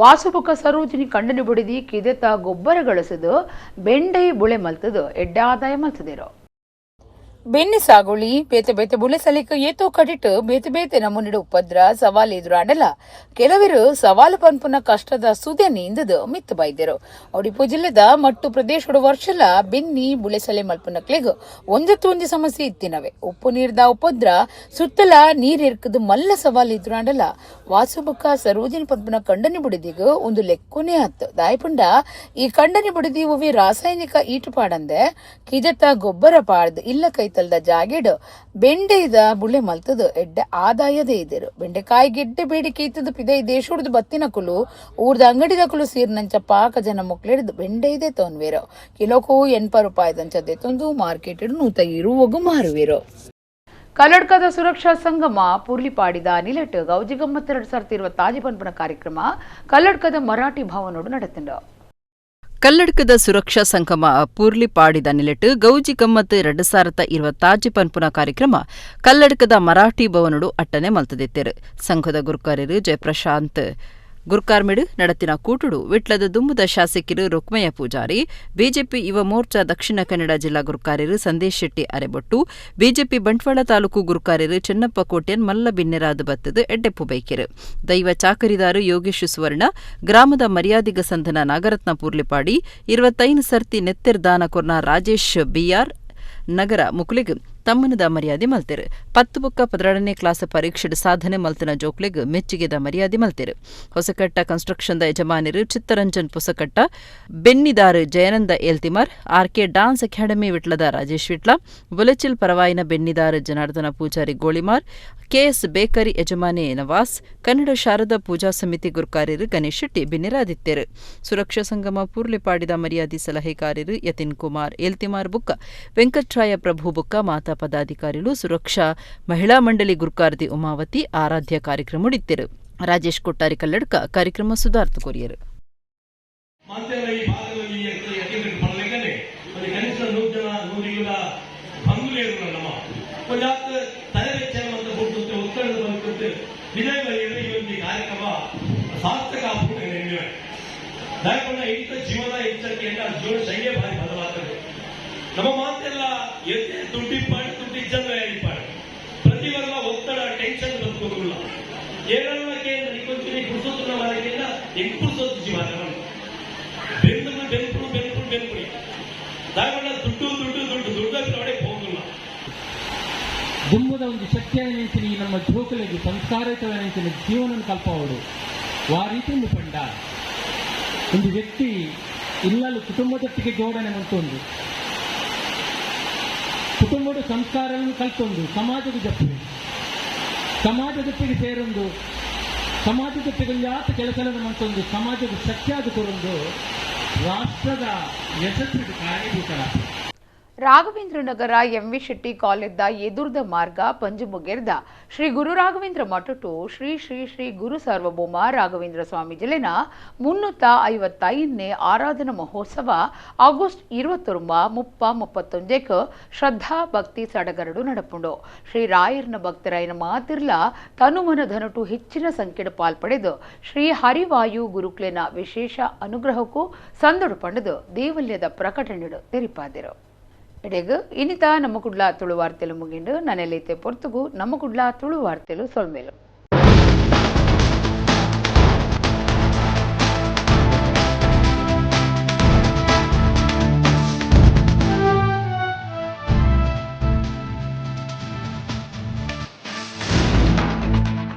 ವಾಸುಬುಕ ಸರೋಜಿನಿ ಕಂಡನಿ ಬುಡಿದಿ ಕಿದೆತ ಗೊಬ್ಬರ ಗಳಿಸದು ಬೆಂಡೈ ಬುಳೆ ಮಲ್ತದು ಎಡ್ಡೆ ಆದಾಯ ಮಲ್ತದೇರೋ ಬೆನ್ನೆ ಸಾಗುಳಿ ಬೇತೆ ಬೇತೆ ಬುಳೆ ಸಲಿಕ ಏತೋ ಕಡಿಟ್ ಬೇತೆ ಬೇತೆ ನಮೂನಿಡ ಉಪದ್ರ ಸವಾಲು ಎದುರಾಡಲ ಕೆಲವರು ಸವಾಲು ಪನ್ಪುನ ಕಷ್ಟದ ಸುದೆ ನೀಂದದು ಮಿತ್ತು ಬೈದರು. ಒಡಿಪು ಜಿಲ್ಲೆದ ಮಟ್ಟು ಪ್ರದೇಶದ ವರ್ಷಲ ಬೆನ್ನಿ ಬುಳೆ ಸಲೆ ಮಲ್ಪನಕ್ಲೆಗ್ ಒಂದೊಂದು ಸಮಸ್ಯೆ ಇತ್ತಿನವೆ ಉಪ್ಪು ನೀರ್ದ ಉಪದ್ರ ಸುತ್ತಲ ನೀರ್ ಎರ್ಕದು ಮಲ್ಲ ಸವಾಲು ಎದುರಾಡಲ ವಾಸುಬುಕ ಸರೋಜಿನಿ ಪನ್ಪುನ ಕಂಡನಿ ಬುಡಿದಿಗ ಒಂದು ಲೆಕ್ಕುನೇ ಹತ್ತು ದಾಯಪುಂಡ ಈ ಕಂಡನಿ ಬುಡಿದಿ ಒವಿ ರಾಸಾಯನಿಕ ಈಟು ಪಾಡಂದೆ ಕಿದೆತ ಗೊಬ್ಬರ ಪಾಡ್ದು ಇಲ್ಲ ಕೈ ತಲ್ದ ಜಾಗೆಡ್ ಬೆಂಡೆದ ಬುಳೆ ಮಲ್ತದ ಎಡ್ಡೆ ಆದಾಯದೇ ಇದ್ದರು ಬೆಂಡೆಕಾಯಿ ಗೆಡ್ಡೆ ಬೇಡಿಕೆ ಇತ್ತದ ಪಿದೈ ದೇಶುಡ್ದು ಬತ್ತಿನ ಕುಲು ಊರ್ದ ಅಂಗಡಿದ ಕುಲು ಸೀರ್ನಂಚ ಪಾಕ ಜನ ಮುಕ್ಲೆಡ್ದು ಬೆಂಡೆ ಇದೆ ತೊನ್ವೇರೋ ಕಿಲೋಕು 80 ರೂಪಾಯಿದಂಚ ದೆತ್ತೊಂದು ಮಾರ್ಕೆಟ್ 120 ಮಾರುವೇರೋ. ಕಲ್ಲಡ್ಕದ ಸುರಕ್ಷಾ ಸಂಗಮ ಪೂರ್ಲಿಪಾಡಿದ ನಿಲೆಟ್ ಗೌಜಿ ಗಮ್ಮತ್ 2025 ಪನ್ಪನ ಕಾರ್ಯಕ್ರಮ ಕಲ್ಲಡ್ಕದ ಮರಾಠಿ ಭವನೋಡು ನಡೆತಿಂಡು. ಕಲ್ಲಡ್ಕದ ಸುರಕ್ಷಾ ಸಂಗಮ ಪೂರ್ಲಿಪಾಡಿದ ನಿಲೆಟ್ ಗೌಜಿ ಗಮ್ಮತ್ 2025 ಪನ್ಪುನ ಕಾರ್ಯಕ್ರಮ ಕಲ್ಲಡ್ಕದ ಮರಾಠಿ ಭವನಡು ಅಟ್ಟನೆ ಮಲ್ತದೆತ್ತೇರು. ಸಂಘದ ಗುರುಕಾರ್ಯರು ಜಯಪ್ರಶಾಂತ್ ಗುರುಕಾರ್ಮಿಡ್ ನಡತಿನ ಕೂಟುಡು ವಿಟ್ಲದ ದುಮ್ಮದ ಶಾಸಕರು ರುಕ್ಮಯ್ಯ ಪೂಜಾರಿ, ಬಿಜೆಪಿ ಯುವ ಮೋರ್ಚಾ ದಕ್ಷಿಣ ಕನ್ನಡ ಜಿಲ್ಲಾ ಗುರುಕಾರ್ಯರು ಸಂದೇಶ್ ಶೆಟ್ಟಿ ಅರೆಬೊಟ್ಟು, ಬಿಜೆಪಿ ಬಂಟ್ವಾಳ ತಾಲೂಕು ಗುರುಕಾರ್ಯರು ಚೆನ್ನಪ್ಪ ಕೋಟ್ಯನ್ ಮಲ್ಲ ಬಿನ್ನೆರಾದ ಬತ್ತದ ಎಡ್ಡೆಪ್ಪು ಬೈಕೆರು. ದೈವ ಚಾಕರಿದಾರು ಯೋಗೇಶ್ ಸುವರ್ಣ, ಗ್ರಾಮದ ಮರ್ಯಾದಿಗ ಸಂಧನ ನಾಗರತ್ನ ಪೂರ್ಲಿಪಾಡಿ, 25 ಸರ್ತಿ ನೆತ್ತೆರ್ದಾನ ಕೊರ್ನ ರಾಜೇಶ್ ಬಿಆರ್ ನಗರ ಮುಕುಲಿಗ್ ತಮ್ಮನದ ಮರ್ಯಾದೆ ಮಲ್ತೆರು. 10 ಬುಕ್ಕ 12ನೇ ಕ್ಲಾಸ್ ಪರೀಕ್ಷೆಡ್ ಸಾಧನೆ ಮಲ್ತಿನ ಜೋಕ್ಲೆಗ್ ಮೆಚ್ಚುಗೆದ ಮರ್ಯಾದೆ ಮಲ್ತೆರು. ಹೊಸಕಟ್ಟ ಕನ್ಸ್ಟ್ರಕ್ಷನ್ದ ಯಜಮಾನಿರು ಚಿತ್ತರಂಜನ್ ಪುಸಕಟ್ಟ, ಬೆನ್ನಿದಾರು ಜಯನಂದ ಏಲ್ತಿಮಾರ್, ಆರ್ಕೆ ಡಾನ್ಸ್ ಅಕಾಡೆಮಿ ವಿಟ್ಲದ ರಾಜೇಶ್ ವಿಟ್ಲ, ಬುಲೆಚಿಲ್ ಪರವಾಯಿನ ಬೆನ್ನಿದಾರು ಜನಾರ್ದನ ಪೂಜಾರಿ ಗೋಳಿಮಾರ್, ಕೆಎಸ್ ಬೇಕರಿ ಯಜಮಾನಿ ನವಾಸ್, ಕನ್ನಡ ಶಾರದಾ ಪೂಜಾ ಸಮಿತಿ ಗುರುಕಾರ್ಯರು ಗಣೇಶ್ ಶೆಟ್ಟಿ ಬಿನ್ನೆರಾದಿತ್ತೇರು. ಸುರಕ್ಷಾ ಸಂಗಮ ಪೂರ್ಲಿಪಾಡಿದ ಮರ್ಯಾದಿ ಸಲಹೆಕಾರ್ಯರು ಯತಿನ್ ಕುಮಾರ್ ಏಲ್ತಿಮಾರ್ ಬುಕ್ಕ, ವೆಂಕಟ್ರಾಯ ಪ್ರಭು ಬುಕ್ಕ ಮಾತಾ ಪದಾಧಿಕಾರಿಗಳು ಸುರಕ್ಷಾ ಮಹಿಳಾ ಮಂಡಳಿ ಗುರುಕಾರ್ತಿ ಉಮಾವತಿ ಆರಾಧ್ಯ ಕಾರ್ಯಕ್ರಮ ಇದ್ದರು. ರಾಜೇಶ್ ಕೊಟ್ಟಾರಿ ಕಲ್ಲಡ್ಕ ಕಾರ್ಯಕ್ರಮ ಸುಧಾರ್ಥ ಕೊರಿಯರು. ನಮ್ಮ ಮಾತೆಲ್ಲ ಎತ್ತೆ ದುಡ್ಡಿಪ್ಪಾಡು ದುಡ್ಡು ಜನಪಾಡು ಪ್ರತಿ ವರ್ಗ ಒತ್ತಡ ಟೆನ್ಷನ್ ಬದುಕೋದಿಲ್ಲ ಏಳಕ್ಕೆ ನಿಕೊಂತೀನಿ ಕುಡಿಸೋದ್ರ ವರಗಿಂದ ಹೆಂಗ್ ಕುಡಿಸೋದು ಜೀವನ ಬೆನ್ಪುಡಿ ದಾಯಗೊಂಡ ದುಡ್ಡು ಒಳಗೆ ಹೋಗಿಲ್ಲ. ದುಮ್ಮದ ಒಂದು ಶಕ್ತಿಯಾಗಿ ನಮ್ಮ ಜೋಕಲಿಗೆ ಸಂಸ್ಕಾರಯುತವಾದ ಜೀವನ ಕಲ್ಪವಡು ಆ ರೀತಿಯಲ್ಲಿ ಪಂಡ ಒಂದು ವ್ಯಕ್ತಿ ಇಲ್ಲಲು ಕುಟುಂಬದೊಟ್ಟಿಗೆ ಜೋಡಣೆ ಮಂತೊಂದು ಕುಟುಂಬದ ಸಂಸ್ಕಾರವನ್ನು ಕಲ್ತೊಂದು ಸಮಾಜದ ಜೊತೆಗೆ ಸೇರೊಂದು ಸಮಾಜದ ಜೊತೆಗೆ ಯಾತ ಕೆಲಸಗಳನ್ನು ಮಂತೊಂದು ಸಮಾಜದ ಸತ್ಯಾದ ಕೊರೊಂದು ರಾಷ್ಟ್ರದ ಯಶಸ್ಸಿಗೆ ಕಾರಣೀಭೂತರಾದ ರಾಘವೇಂದ್ರ ನಗರ ಎಂವಿ ಶೆಟ್ಟಿ ಕಾಲೇಜ್ದ ಎದುರ್ದ ಮಾರ್ಗ ಪಂಜುಮುಗೆರ್ದ ಶ್ರೀ ಗುರು ರಾಘವೇಂದ್ರ ಮಠಟು ಶ್ರೀ ಶ್ರೀ ಶ್ರೀ ಗುರು ಸಾರ್ವಭೌಮ ರಾಘವೇಂದ್ರ ಸ್ವಾಮಿ ಜಿಲ್ಲೆನ 355ನೇ ಆರಾಧನಾ ಮಹೋತ್ಸವ ಆಗಸ್ಟ್ 29-31 ಶ್ರದ್ಧಾ ಭಕ್ತಿ ಸಡಗರಡು ನಡಪುಂಡು. ಶ್ರೀ ರಾಯರ್ನ ಭಕ್ತರಾಯನ ಮಾತಿರ್ಲ ತನುಮನ ಧನಟು ಹೆಚ್ಚಿನ ಸಂಖ್ಯೆಡು ಪಾಲ್ಪಡೆದು ಶ್ರೀ ಹರಿವಾಯು ಗುರುಕ್ಲೆನ ವಿಶೇಷ ಅನುಗ್ರಹಕ್ಕೂ ಸಂದಡು ಪಂಡದು ದೇವಲ್ಯದ ಪ್ರಕಟಣೆಡು ತೆರಿಪಾದಿರು. ಎಡೆಗು ಇನ್ನಿತ ನಮ್ಮ ಕುಡ್ಲ ತುಳು ವಾರ್ತೆಲು ಮುಗಿಂಡು ನನೆಲ್ಲೈತೆ ಪೊರ್ತುಗು ನಮ್ಮ ಕುಡ್ಲ ತುಳು ವಾರ್ತೆಲು ಸೊಳ್ಮೇಲು.